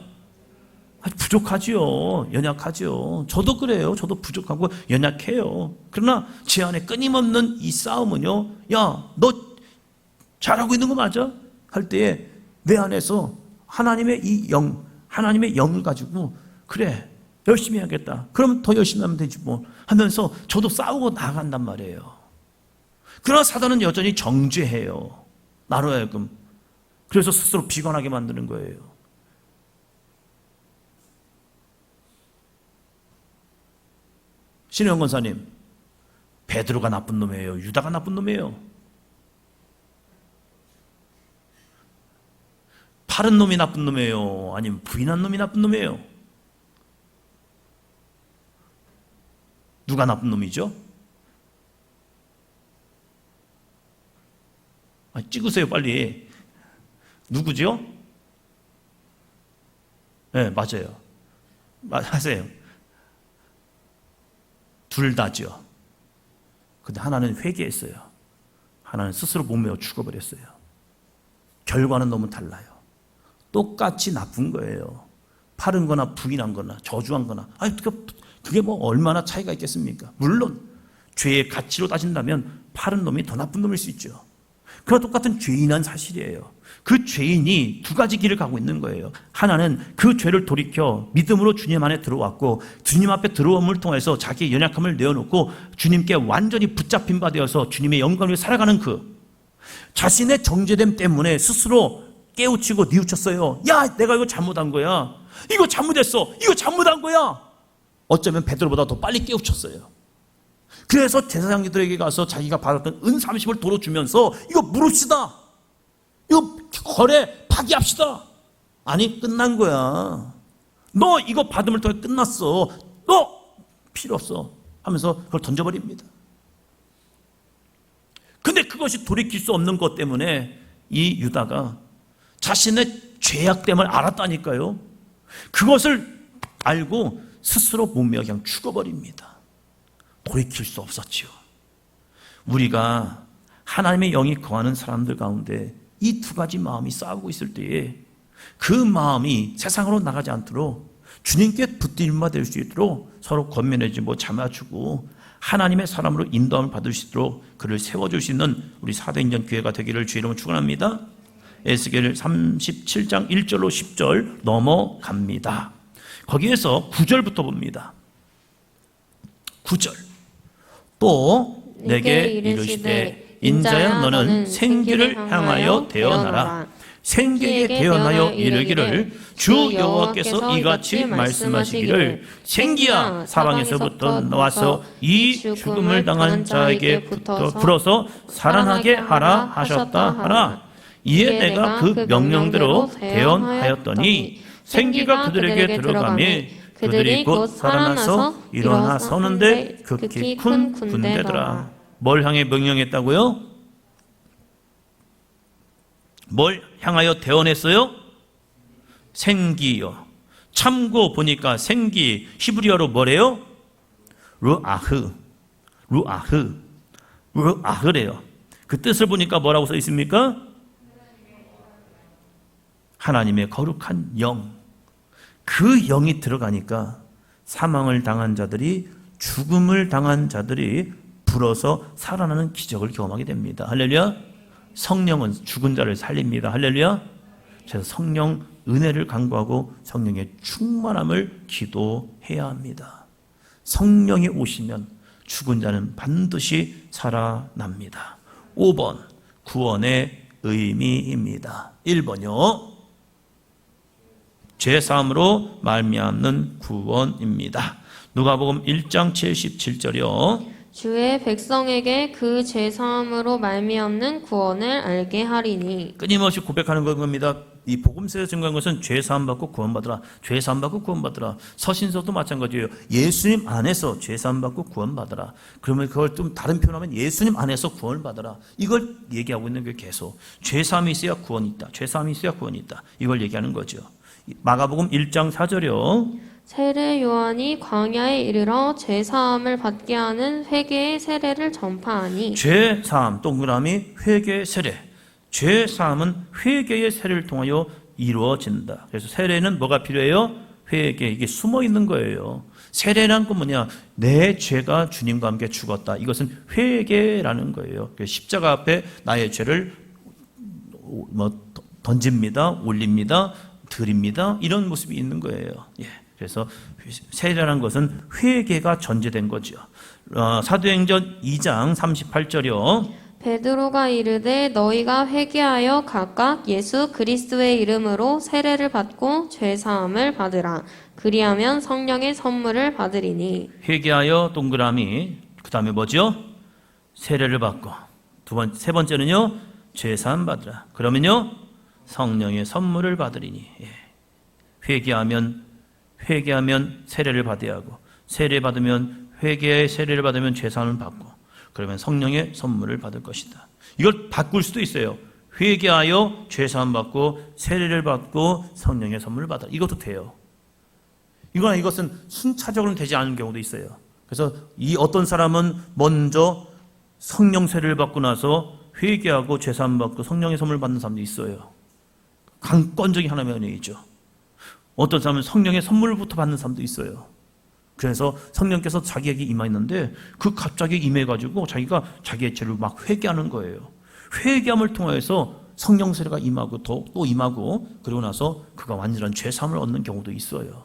부족하지요. 연약하지요. 저도 그래요. 저도 부족하고 연약해요. 그러나 제 안에 끊임없는 이 싸움은요, 야, 너 잘하고 있는 거 맞아? 할 때에 내 안에서 하나님의 이 영, 하나님의 영을 가지고 그래, 열심히 해야겠다. 그럼 더 열심히 하면 되지 뭐 하면서 저도 싸우고 나간단 말이에요. 그러나 사단은 여전히 정죄해요. 나로 하여금. 그래서 스스로 비관하게 만드는 거예요. 신혜영 권사님, 베드로가 나쁜 놈이에요? 유다가 나쁜 놈이에요? 파른 놈이 나쁜 놈이에요? 아니면 부인한 놈이 나쁜 놈이에요? 누가 나쁜 놈이죠? 찍으세요 빨리. 누구죠? 네, 맞아요. 하세요. 둘 다죠. 근데 하나는 회개했어요. 하나는 스스로 목매어 죽어버렸어요. 결과는 너무 달라요. 똑같이 나쁜 거예요. 파른 거나 부인한 거나 저주한 거나. 그게 뭐 얼마나 차이가 있겠습니까? 물론 죄의 가치로 따진다면 파른 놈이 더 나쁜 놈일 수 있죠. 그와 똑같은 죄인한 사실이에요. 그 죄인이 두 가지 길을 가고 있는 거예요. 하나는 그 죄를 돌이켜 믿음으로 주님 안에 들어왔고 주님 앞에 들어옴을 통해서 자기의 연약함을 내어놓고 주님께 완전히 붙잡힌 바 되어서 주님의 영광을 살아가는 자신의 정죄됨 때문에 스스로 깨우치고 뉘우쳤어요. 야, 내가 이거 잘못한 거야. 이거 잘못했어. 이거 잘못한 거야. 어쩌면 베드로보다 더 빨리 깨우쳤어요. 그래서 제사장들에게 가서 자기가 받았던 은 30을 도로 주면서 이거 물읍시다. 이거 거래 파기합시다. 아니, 끝난 거야. 너 이거 받음을 통해 끝났어. 너 필요 없어 하면서 그걸 던져버립니다. 근데 그것이 돌이킬 수 없는 것 때문에 이 유다가 자신의 죄악됨을 알았다니까요. 그것을 알고 스스로 몸매어 그냥 죽어버립니다. 돌이킬 수 없었지요. 우리가 하나님의 영이 거하는 사람들 가운데 이 두 가지 마음이 싸우고 있을 때에 그 마음이 세상으로 나가지 않도록 주님께 붙들림바 될 수 있도록 서로 권면해주고 참아주고 하나님의 사람으로 인도함을 받을 수 있도록 그를 세워줄 수 있는 우리 사도행전 교회가 되기를 주의 이름으로 축원합니다. 에스겔 37장 1절로 10절 넘어갑니다. 거기에서 9절부터 봅니다. 9절. 또 내게 이르시되 인자야 너는 생기를 향하여 대언하라. 생기에 대언하여 이르기를 주 여호와께서 이같이 말씀하시기를 생기야 사방에서부터 나와서 이 죽음을 당한 자에게 불어서 살아나게 하라 하셨다 하라. 이에 내가 그 명령대로 대언하였더니 생기가 그들에게 들어가매 그들이 곧 살아나서 일어나 서는데 극히 큰 군대더라. 뭘 향해 명령했다고요? 뭘 향하여 대언했어요? 생기요. 참고 보니까 생기 히브리어로 뭐래요? 루아흐래요. 그 뜻을 보니까 뭐라고 써 있습니까? 하나님의 거룩한 영. 그 영이 들어가니까 사망을 당한 자들이, 죽음을 당한 자들이 불어서 살아나는 기적을 경험하게 됩니다. 할렐루야. 성령은 죽은 자를 살립니다. 할렐루야. 그래서 성령 은혜를 간구하고 성령의 충만함을 기도해야 합니다. 성령이 오시면 죽은 자는 반드시 살아납니다. 5번 구원의 의미입니다. 1번요. 죄사함으로 말미암는 구원입니다. 누가복음 1장 77절이요. 주의 백성에게 그 죄사함으로 말미암는 구원을 알게 하리니. 끊임없이 고백하는 겁니다. 이 복음서에서 증거한 것은 죄사함 받고 구원받으라. 죄사함 받고 구원받으라. 서신서도 마찬가지예요. 예수님 안에서 죄사함 받고 구원받으라. 그러면 그걸 좀 다른 표현하면 예수님 안에서 구원을 받으라. 이걸 얘기하고 있는 게 계속. 죄사함이 있어야 구원이 있다. 죄사함이 있어야 구원이 있다. 이걸 얘기하는 거죠. 마가복음 1장 4절이요. 세례 요한이 광야에 이르러 죄사함을 받게 하는 회개의 세례를 전파하니. 죄사함 동그라미 회개의 세례. 죄사함은 회개의 세례를 통하여 이루어진다. 그래서 세례는 뭐가 필요해요? 회개, 이게 숨어 있는 거예요. 세례란 건 뭐냐? 내 죄가 주님과 함께 죽었다. 이것은 회개라는 거예요. 십자가 앞에 나의 죄를 던집니다, 올립니다, 드립니다. 이런 모습이 있는 거예요. 예. 그래서 세례라는 것은 회개가 전제된 거죠. 사도행전 2장 38절이요. 베드로가 이르되 너희가 회개하여 각각 예수 그리스도의 이름으로 세례를 받고 죄 사함을 받으라. 그리하면 성령의 선물을 받으리니. 회개하여 동그라미. 그다음에 뭐죠? 세례를 받고. 세 번째는요. 죄 사함 받으라. 그러면요. 성령의 선물을 받으리니. 예. 회개하면 세례를 받아야 하고, 세례 받으면 회개의 세례를 받으면 죄 사함을 받고, 그러면 성령의 선물을 받을 것이다. 이걸 바꿀 수도 있어요. 회개하여 죄 사함 받고 세례를 받고 성령의 선물을 받아. 이것도 돼요. 이것은 순차적으로는 되지 않은 경우도 있어요. 그래서 이 어떤 사람은 먼저 성령 세례를 받고 나서 회개하고 죄 사함 받고 성령의 선물을 받는 사람도 있어요. 강권적인 하나님의 은혜이죠. 어떤 사람은 성령의 선물부터 받는 사람도 있어요. 그래서 성령께서 자기에게 임하였는데 그 갑자기 임해가지고 자기가 자기의 죄를 막 회개하는 거예요. 회개함을 통해서 성령 세례가 임하고 또 임하고, 그리고 나서 그가 완전한 죄 사함을 얻는 경우도 있어요.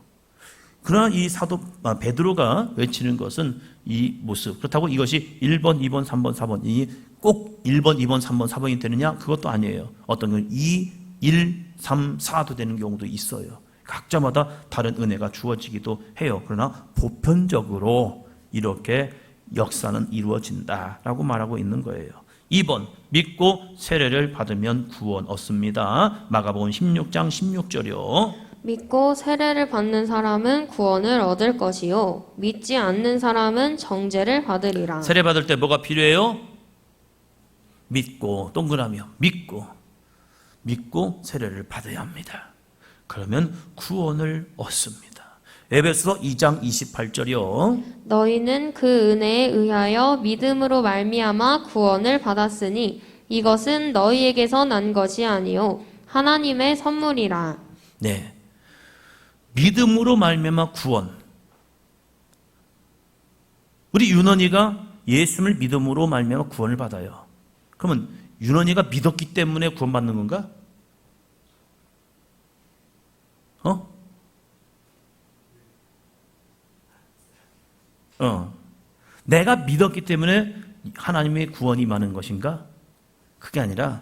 그러나 이 사도 베드로가 외치는 것은 이 모습. 그렇다고 이것이 1번, 2번, 3번, 4번이 꼭 1번, 2번, 3번, 4번이 되느냐? 그것도 아니에요. 어떤 건 2, 1, 3, 4도 되는 경우도 있어요. 각자마다 다른 은혜가 주어지기도 해요. 그러나 보편적으로 이렇게 역사는 이루어진다라고 말하고 있는 거예요. 2번, 믿고 세례를 받으면 구원 얻습니다. 마가복음 16장 16절이요. 믿고 세례를 받는 사람은 구원을 얻을 것이요 믿지 않는 사람은 정죄를 받으리라. 세례 받을 때 뭐가 필요해요? 믿고, 동그라미요. 믿고 세례를 받아야 합니다. 그러면 구원을 얻습니다. 에베소서 2장 28절이요. 너희는 그 은혜에 의하여 믿음으로 말미암아 구원을 받았으니 이것은 너희에게서 난 것이 아니요 하나님의 선물이라. 네, 믿음으로 말미암아 구원. 우리 윤원이가 예수를 믿음으로 말미암아 구원을 받아요. 그러면 윤원이가 믿었기 때문에 구원받는 건가? 내가 믿었기 때문에 하나님의 구원이 임하는 것인가? 그게 아니라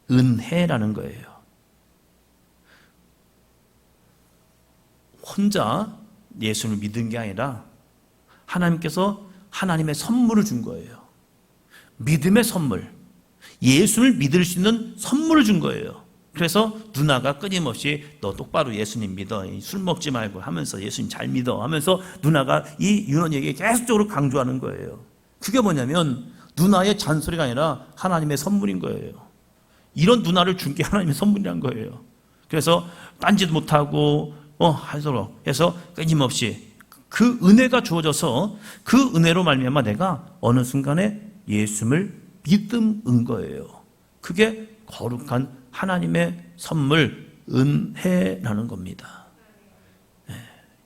은혜라는 거예요. 혼자 예수를 믿은 게 아니라 하나님께서 하나님의 선물을 준 거예요. 믿음의 선물, 예수를 믿을 수 있는 선물을 준 거예요. 그래서 누나가 끊임없이 너 똑바로 예수님 믿어, 술 먹지 말고 하면서 예수님 잘 믿어 하면서 누나가 이 윤원이에게 계속적으로 강조하는 거예요. 그게 뭐냐면 누나의 잔소리가 아니라 하나님의 선물인 거예요. 이런 누나를 준 게 하나님의 선물이란 거예요. 그래서 딴짓 못하고 하도록 해서 끊임없이 그 은혜가 주어져서 그 은혜로 말미암아 내가 어느 순간에 예수를 믿은 거예요. 그게 거룩한 하나님의 선물, 은혜라는 겁니다. 네.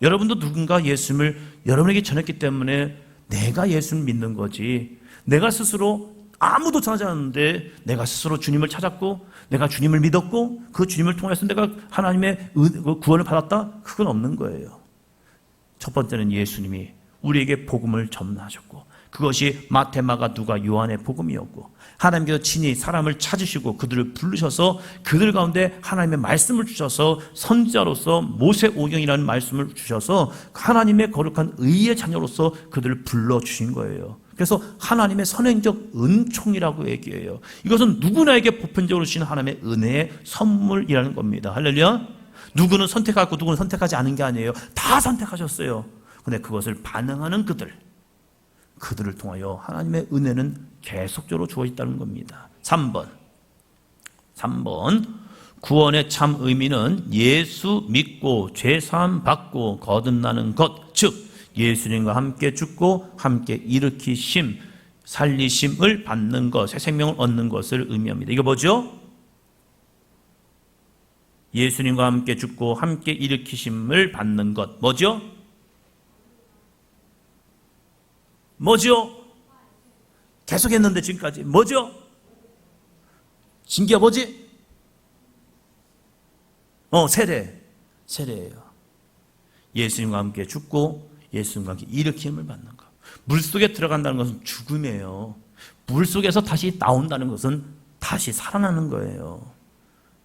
여러분도 누군가 예수를 여러분에게 전했기 때문에 내가 예수를 믿는 거지, 내가 스스로 아무도 전하지 않았는데 내가 스스로 주님을 찾았고 내가 주님을 믿었고 그 주님을 통해서 내가 하나님의 구원을 받았다? 그건 없는 거예요. 첫 번째는 예수님이 우리에게 복음을 전하셨고 그것이 마태, 마가, 누가, 요한의 복음이었고 하나님께서 친히 사람을 찾으시고 그들을 부르셔서 그들 가운데 하나님의 말씀을 주셔서 선지자로서 모세오경이라는 말씀을 주셔서 하나님의 거룩한 의의 자녀로서 그들을 불러주신 거예요. 그래서 하나님의 선행적 은총이라고 얘기해요. 이것은 누구나에게 보편적으로 주신 하나님의 은혜의 선물이라는 겁니다. 할렐루야. 누구는 선택하고 누구는 선택하지 않은 게 아니에요. 다 선택하셨어요. 근데 그것을 반응하는 그들을 통하여 하나님의 은혜는 계속적으로 주어졌다는 겁니다. 3번 구원의 참 의미는 예수 믿고 죄사함 받고 거듭나는 것, 즉 예수님과 함께 죽고 함께 일으키심, 살리심을 받는 것, 새 생명을 얻는 것을 의미합니다. 이거 뭐죠? 예수님과 함께 죽고 함께 일으키심을 받는 것. 뭐죠? 뭐죠? 계속 했는데 지금까지. 뭐죠? 징계가 뭐지? 세례예요. 예수님과 함께 죽고 예수님과 함께 일으킴을 받는 것. 물속에 들어간다는 것은 죽음이에요. 물속에서 다시 나온다는 것은 다시 살아나는 거예요.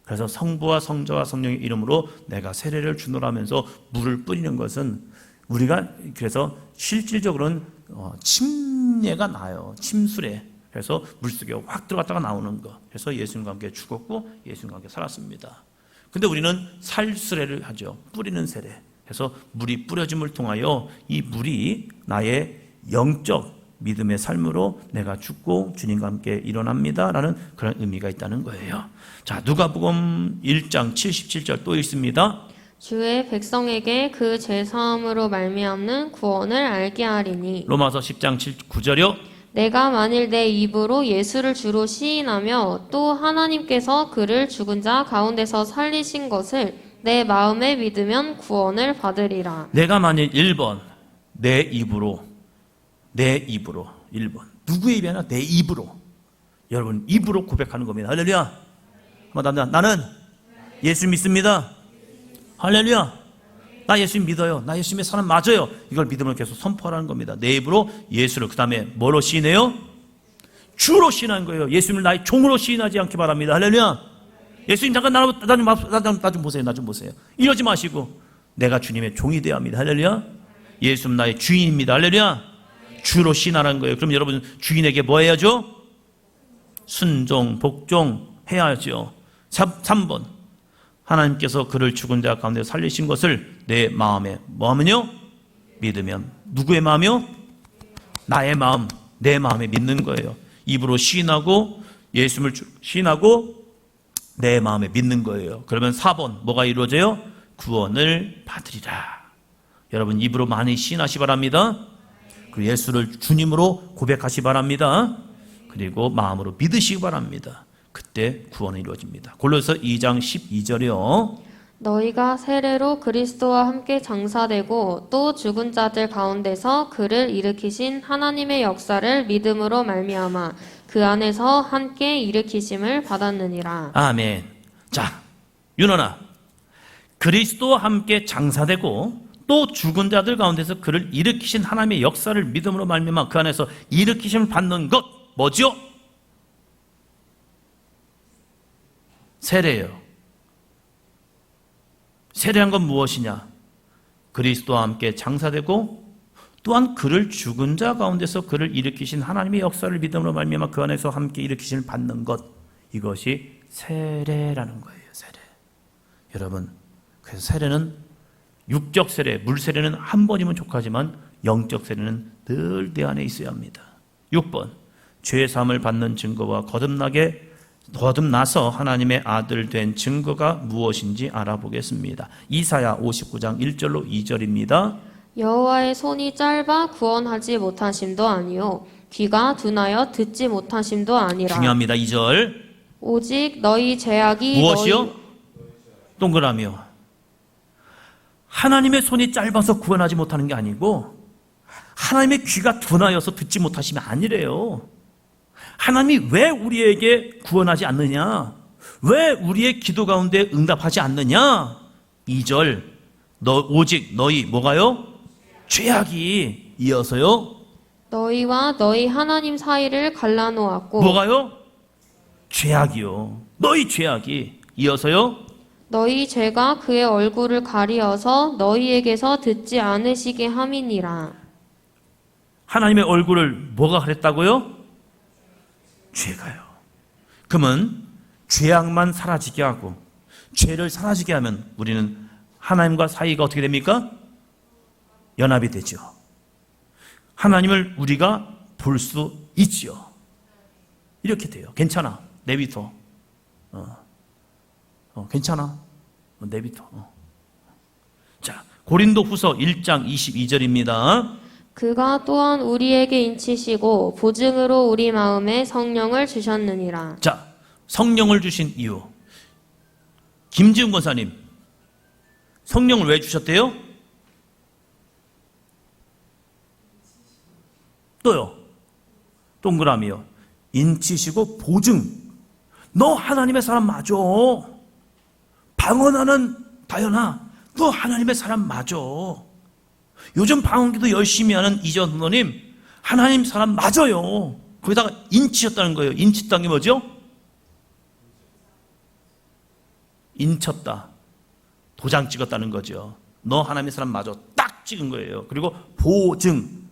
그래서 성부와 성자와 성령의 이름으로 내가 세례를 주노라면서 물을 뿌리는 것은 우리가 그래서 실질적으로는 침례가 나요. 침수례. 그래서 물속에 확 들어갔다가 나오는 거. 그래서 예수님과 함께 죽었고 예수님과 함께 살았습니다. 근데 우리는 살수례를 하죠. 뿌리는 세례. 그래서 물이 뿌려짐을 통하여 이 물이 나의 영적 믿음의 삶으로 내가 죽고 주님과 함께 일어납니다라는 그런 의미가 있다는 거예요. 자, 누가복음 1장 77절 또 있습니다. 주의 백성에게 그 제사함으로 말미암는 구원을 알게 하리니 로마서 10장 9절이요. 내가 만일 내 입으로 예수를 주로 시인하며 또 하나님께서 그를 죽은 자 가운데서 살리신 것을 내 마음에 믿으면 구원을 받으리라. 내가 만일 1번 내 입으로 1번 누구의 입이 아니라 내 입으로 여러분 입으로 고백하는 겁니다. 할렐루야. 나는 예수 믿습니다. 할렐루야. 나 예수님 믿어요. 나 예수님의 사람 맞아요. 이걸 믿음으로 계속 선포하라는 겁니다. 내 입으로 예수를 그 다음에 뭐로 시인해요? 주로 시인하는 거예요. 예수님을 나의 종으로 시인하지 않기 바랍니다. 할렐루야. 예수님 잠깐 나 좀 보세요. 이러지 마시고 내가 주님의 종이 되어야 합니다. 할렐루야. 예수님 나의 주인입니다. 할렐루야. 주로 시인하라는 거예요. 그럼 여러분 주인에게 뭐 해야죠? 순종, 복종 해야죠. 3번 하나님께서 그를 죽은 자 가운데 살리신 것을 내 마음에 뭐하면요? 믿으면. 누구의 마음이요? 나의 마음, 내 마음에 믿는 거예요. 입으로 시인하고 예수님을 시인하고 내 마음에 믿는 거예요. 그러면 4번 뭐가 이루어져요? 구원을 받으리라. 여러분 입으로 많이 시인하시 바랍니다. 그리고 예수를 주님으로 고백하시 바랍니다. 그리고 마음으로 믿으시기 바랍니다. 그때 구원이 이루어집니다. 골로새 2장 12절이요. 너희가 세례로 그리스도와 함께 장사되고 또 죽은 자들 가운데서 그를 일으키신 하나님의 역사를 믿음으로 말미암아 그 안에서 함께 일으키심을 받았느니라. 아멘. 자, 윤원아, 그리스도와 함께 장사되고 또 죽은 자들 가운데서 그를 일으키신 하나님의 역사를 믿음으로 말미암아 그 안에서 일으키심을 받는 것 뭐죠? 세례예요. 세례한 건 무엇이냐? 그리스도와 함께 장사되고 또한 그를 죽은 자 가운데서 그를 일으키신 하나님의 역사를 믿음으로 말미암아 그 안에서 함께 일으키심을 받는 것, 이것이 세례라는 거예요. 세례. 여러분, 그래서 세례는 육적 세례, 물 세례는 한 번이면 족하지만 영적 세례는 늘 내 안에 있어야 합니다. 6번 죄 사함을 받는 증거와 거듭나서 하나님의 아들 된 증거가 무엇인지 알아보겠습니다. 이사야 59장 1절로 2절입니다. 여호와의 손이 짧아 구원하지 못하심도 아니요 귀가 둔하여 듣지 못하심도 아니라. 중요합니다. 2절. 오직 너희 죄악이 무엇이요? 동그라미요. 하나님의 손이 짧아서 구원하지 못하는 게 아니고 하나님의 귀가 둔하여서 듣지 못하시면 아니래요. 하나님이 왜 우리에게 구원하지 않느냐? 왜 우리의 기도 가운데 응답하지 않느냐? 2절. 오직 너희 뭐가요? 죄악이. 이어서요. 너희와 너희 하나님 사이를 갈라놓았고. 뭐가요? 죄악이요. 너희 죄악이. 이어서요. 너희 죄가 그의 얼굴을 가리어서 너희에게서 듣지 않으시게 함이니라. 하나님의 얼굴을 뭐가 가렸다고요? 죄가요. 그러면 죄악만 사라지게 하고 죄를 사라지게 하면 우리는 하나님과 사이가 어떻게 됩니까? 연합이 되죠. 하나님을 우리가 볼 수 있지요. 이렇게 돼요. 괜찮아. 내비둬. 괜찮아. 내비둬. 자, 고린도후서 1장 22절입니다. 그가 또한 우리에게 인치시고 보증으로 우리 마음에 성령을 주셨느니라. 자, 성령을 주신 이유. 김지훈 권사님, 성령을 왜 주셨대요? 또요. 동그라미요. 인치시고 보증. 너 하나님의 사람 맞아. 방언하는 다현아, 너 하나님의 사람 맞아. 요즘 방언기도 열심히 하는 이전 부모님, 하나님 사람 맞아요. 거기다가 인치셨다는 거예요. 인치했다는 게 뭐죠? 인쳤다. 도장 찍었다는 거죠. 너 하나님의 사람 맞아. 딱 찍은 거예요. 그리고 보증.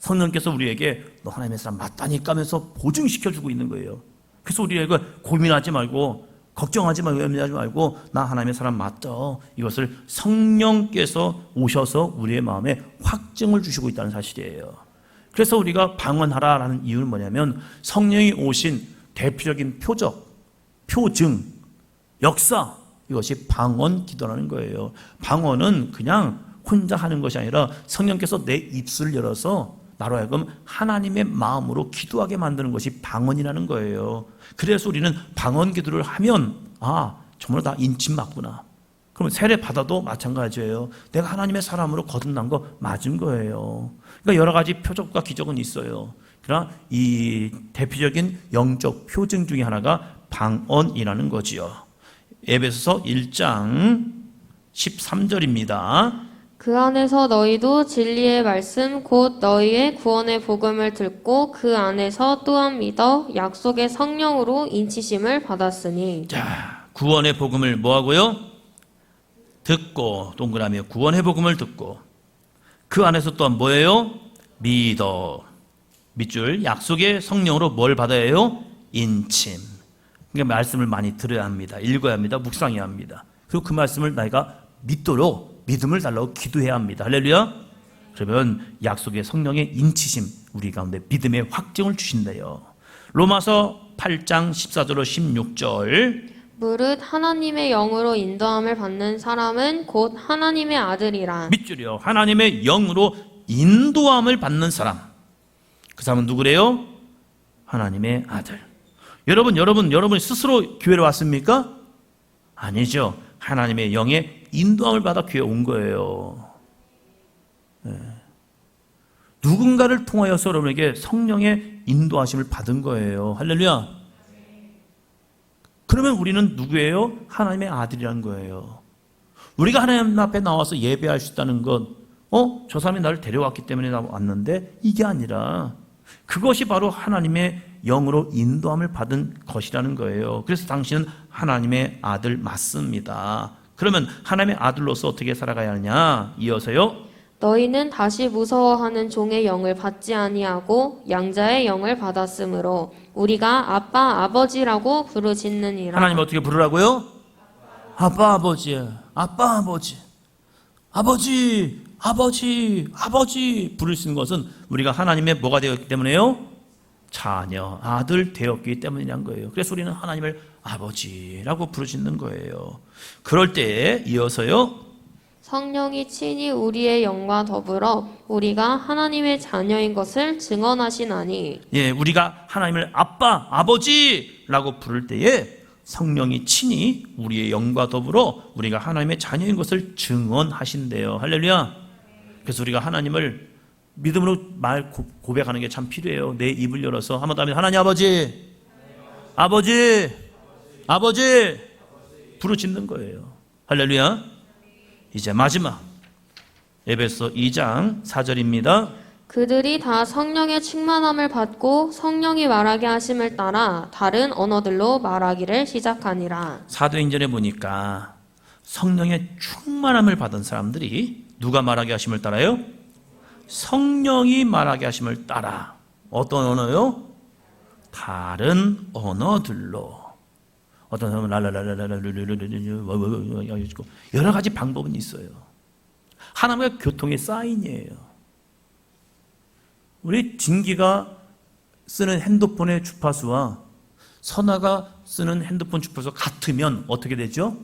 성령께서 우리에게 너 하나님의 사람 맞다니까 하면서 보증시켜주고 있는 거예요. 그래서 우리가 고민하지 말고 걱정하지 말고 염려하지 말고 나 하나님의 사람 맞다. 이것을 성령께서 오셔서 우리의 마음에 확증을 주시고 있다는 사실이에요. 그래서 우리가 방언하라라는 이유는 뭐냐면 성령이 오신 대표적인 표적, 표증, 역사, 이것이 방언 기도라는 거예요. 방언은 그냥 혼자 하는 것이 아니라 성령께서 내 입술을 열어서 나로 하여금 하나님의 마음으로 기도하게 만드는 것이 방언이라는 거예요. 그래서 우리는 방언 기도를 하면 정말 다 인침 맞구나. 그럼 세례 받아도 마찬가지예요. 내가 하나님의 사람으로 거듭난 거 맞은 거예요. 그러니까 여러 가지 표적과 기적은 있어요. 그러나 이 대표적인 영적 표징 중에 하나가 방언이라는 거지요. 에베소서 1장 13절입니다. 그 안에서 너희도 진리의 말씀 곧 너희의 구원의 복음을 듣고 그 안에서 또한 믿어 약속의 성령으로 인치심을 받았으니. 자, 구원의 복음을 뭐하고요? 듣고, 동그라미 구원의 복음을 듣고 그 안에서 또한 뭐예요? 믿어. 밑줄 약속의 성령으로 뭘 받아야 해요? 인침. 그러니까 말씀을 많이 들어야 합니다. 읽어야 합니다. 묵상해야 합니다. 그리고 그 말씀을 내가 믿도록 믿음을 달라고 기도해야 합니다. 할렐루야. 그러면 약속의 성령의 인치심 우리 가운데 믿음의 확증을 주신대요. 로마서 8장 14절로 16절 무릇 하나님의 영으로 인도함을 받는 사람은 곧 하나님의 아들이라. 밑줄이요. 하나님의 영으로 인도함을 받는 사람. 그 사람은 누구래요? 하나님의 아들. 여러분 스스로 교회로 왔습니까? 아니죠. 하나님의 영의 인도함을 받아 교회에 온 거예요. 네. 누군가를 통하여서 여러분에게 성령의 인도하심을 받은 거예요. 할렐루야. 그러면 우리는 누구예요? 하나님의 아들이라는 거예요. 우리가 하나님 앞에 나와서 예배할 수 있다는 것, 저 사람이 나를 데려왔기 때문에 나 왔는데 이게 아니라 그것이 바로 하나님의 영으로 인도함을 받은 것이라는 거예요. 그래서 당신은 하나님의 아들 맞습니다. 그러면 하나님의 아들로서 어떻게 살아가야 하느냐? 이어서요. 너희는 다시 무서워하는 종의 영을 받지 아니하고 양자의 영을 받았으므로 우리가 아빠 아버지라고 부르짖느니라. 하나님 어떻게 부르라고요? 아빠 아버지, 아빠 아버지, 아버지, 아버지, 아버지 부를 수 있는 것은 우리가 하나님의 뭐가 되었기 때문에요? 자녀, 아들 되었기 때문이란 거예요. 그래서 우리는 하나님을 아버지라고 부르짖는 거예요. 그럴 때에 이어서요. 성령이 친히 우리의 영과 더불어 우리가 하나님의 자녀인 것을 증언하시나니. 예, 우리가 하나님을 아빠, 아버지라고 부를 때에 성령이 친히 우리의 영과 더불어 우리가 하나님의 자녀인 것을 증언하신대요. 할렐루야. 그래서 우리가 하나님을 믿음으로 고백하는 게 참 필요해요. 내 입을 열어서 한번 더 하면 하나님 아버지, 아버지, 아버지 부르짖는 거예요. 할렐루야. 이제 마지막 에베소 2장 4절입니다. 그들이 다 성령의 충만함을 받고 성령이 말하게 하심을 따라 다른 언어들로 말하기를 시작하니라. 사도행전에 보니까 성령의 충만함을 받은 사람들이 누가 말하게 하심을 따라요? 성령이 말하게 하심을 따라. 어떤 언어요? 다른 언어들로. 어떤 사람은 여러 가지 방법은 있어요. 하나님과 교통의 사인이에요. 우리 진기가 쓰는 핸드폰의 주파수와 선아가 쓰는 핸드폰 주파수가 같으면 어떻게 되죠?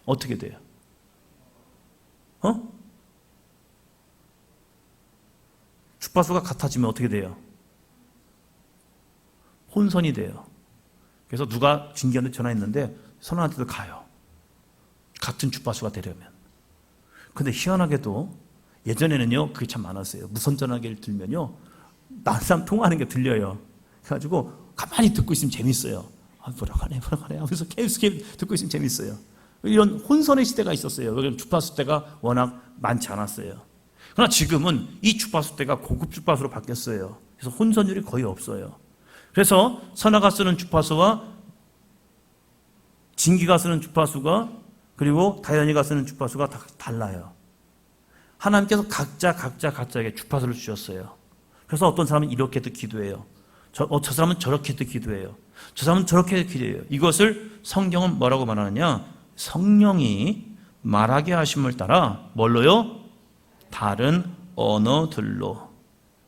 어떻게 돼요? 주파수가 같아지면 어떻게 돼요? 혼선이 돼요. 그래서 누가 진기한테 전화했는데 선원한테도 가요. 같은 주파수가 되려면. 근데 희한하게도 예전에는요, 그게 참 많았어요. 무선 전화기를 들면요, 다른 사람 통화하는 게 들려요. 그래가지고 가만히 듣고 있으면 재밌어요. 뭐라고 하네 하면서 계속 듣고 있으면 재밌어요. 이런 혼선의 시대가 있었어요. 왜냐하면 주파수 대가 워낙 많지 않았어요. 그러나 지금은 이 주파수 대가 고급 주파수로 바뀌었어요. 그래서 혼선율이 거의 없어요. 그래서 선화가 쓰는 주파수와 진기가 쓰는 주파수가 그리고 다현이가 쓰는 주파수가 다 달라요. 하나님께서 각자에게 주파수를 주셨어요. 그래서 어떤 사람은 이렇게도 기도해요. 저 사람은 저렇게도 기도해요. 저 사람은 저렇게 기도해요. 이것을 성경은 뭐라고 말하느냐? 성령이 말하게 하심을 따라 뭘로요? 다른 언어들로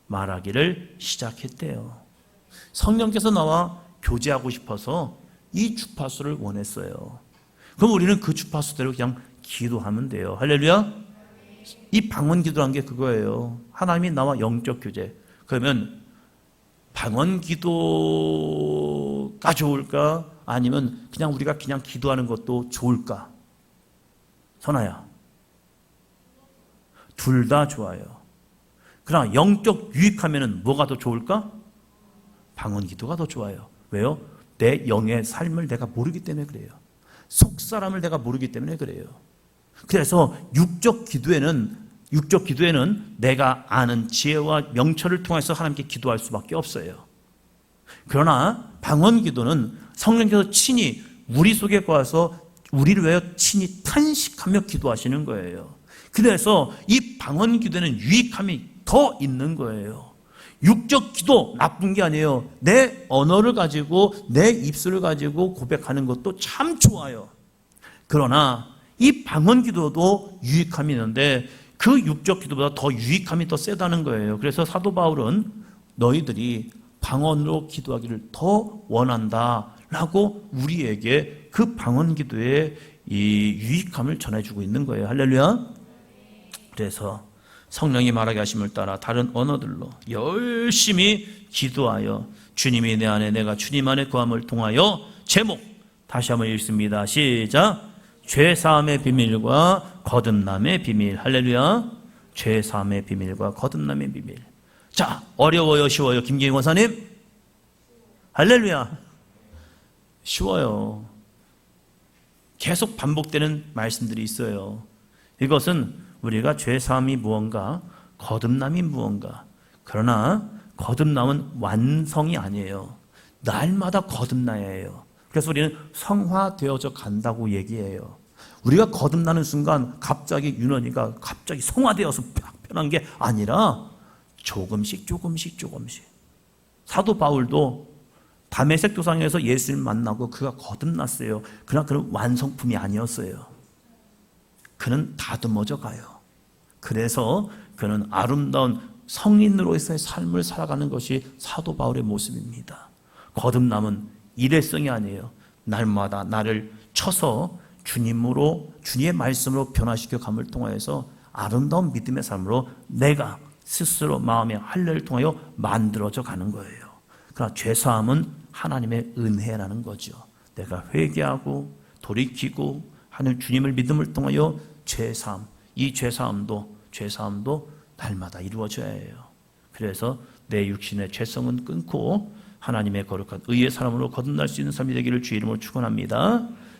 말하기를 시작했대요. 성령께서 나와 교제하고 싶어서 이 주파수를 원했어요. 그럼 우리는 그 주파수대로 그냥 기도하면 돼요. 할렐루야. 이 방언 기도란 게 그거예요. 하나님이 나와 영적 교제. 그러면 방언 기도가 좋을까? 아니면 그냥 우리가 그냥 기도하는 것도 좋을까? 선아야, 둘 다 좋아요. 그러나 영적 유익하면 뭐가 더 좋을까? 방언 기도가 더 좋아요. 왜요? 내 영의 삶을 내가 모르기 때문에 그래요. 속사람을 내가 모르기 때문에 그래요. 그래서 육적 기도에는 내가 아는 지혜와 명철을 통해서 하나님께 기도할 수밖에 없어요. 그러나 방언 기도는 성령께서 친히 우리 속에 와서 우리를 위하여 친히 탄식하며 기도하시는 거예요. 그래서 이 방언 기도에는 유익함이 더 있는 거예요. 육적 기도 나쁜 게 아니에요. 내 언어를 가지고 내 입술을 가지고 고백하는 것도 참 좋아요. 그러나 이 방언 기도도 유익함이 있는데 그 육적 기도보다 더 유익함이 더 세다는 거예요. 그래서 사도 바울은 너희들이 방언으로 기도하기를 더 원한다라고 우리에게 그 방언 기도의 이 유익함을 전해주고 있는 거예요. 할렐루야. 그래서 성령이 말하게 하심을 따라 다른 언어들로 열심히 기도하여 주님이 내 안에 내가 주님 안에 거함을 통하여 제목 다시 한번 읽습니다. 시작. 죄사함의 비밀과 거듭남의 비밀. 할렐루야. 죄사함의 비밀과 거듭남의 비밀. 자, 어려워요, 쉬워요? 김경희 권사님? 할렐루야. 쉬워요. 계속 반복되는 말씀들이 있어요. 이것은 우리가 죄사함이 무언가, 거듭남이 무언가. 그러나 거듭남은 완성이 아니에요. 날마다 거듭나야 해요. 그래서 우리는 성화되어져 간다고 얘기해요. 우리가 거듭나는 순간 갑자기 윤원이가 갑자기 성화되어서 편한 게 아니라 조금씩. 사도 바울도 다메섹 도상에서 예수를 만나고 그가 거듭났어요. 그러나 그는 완성품이 아니었어요. 그는 다듬어져 가요. 그래서 그는 아름다운 성인으로서의 삶을 살아가는 것이 사도 바울의 모습입니다. 거듭남은 일회성이 아니에요. 날마다 나를 쳐서 주님의 말씀으로 변화시켜 감을 통하여서 아름다운 믿음의 삶으로 내가 스스로 마음의 할례를 통하여 만들어져 가는 거예요. 그러나 죄사함은 하나님의 은혜라는 거죠. 내가 회개하고 돌이키고 하는 주님을 믿음을 통하여 죄사함, 이 죄사함도 날마다 이루어져야 해요. 그래서 내 육신의 죄성은 끊고 하나님의 거룩한 의의 사람으로 거듭날 수 있는 삶이 되기를 주의 이름으로 축원합니다.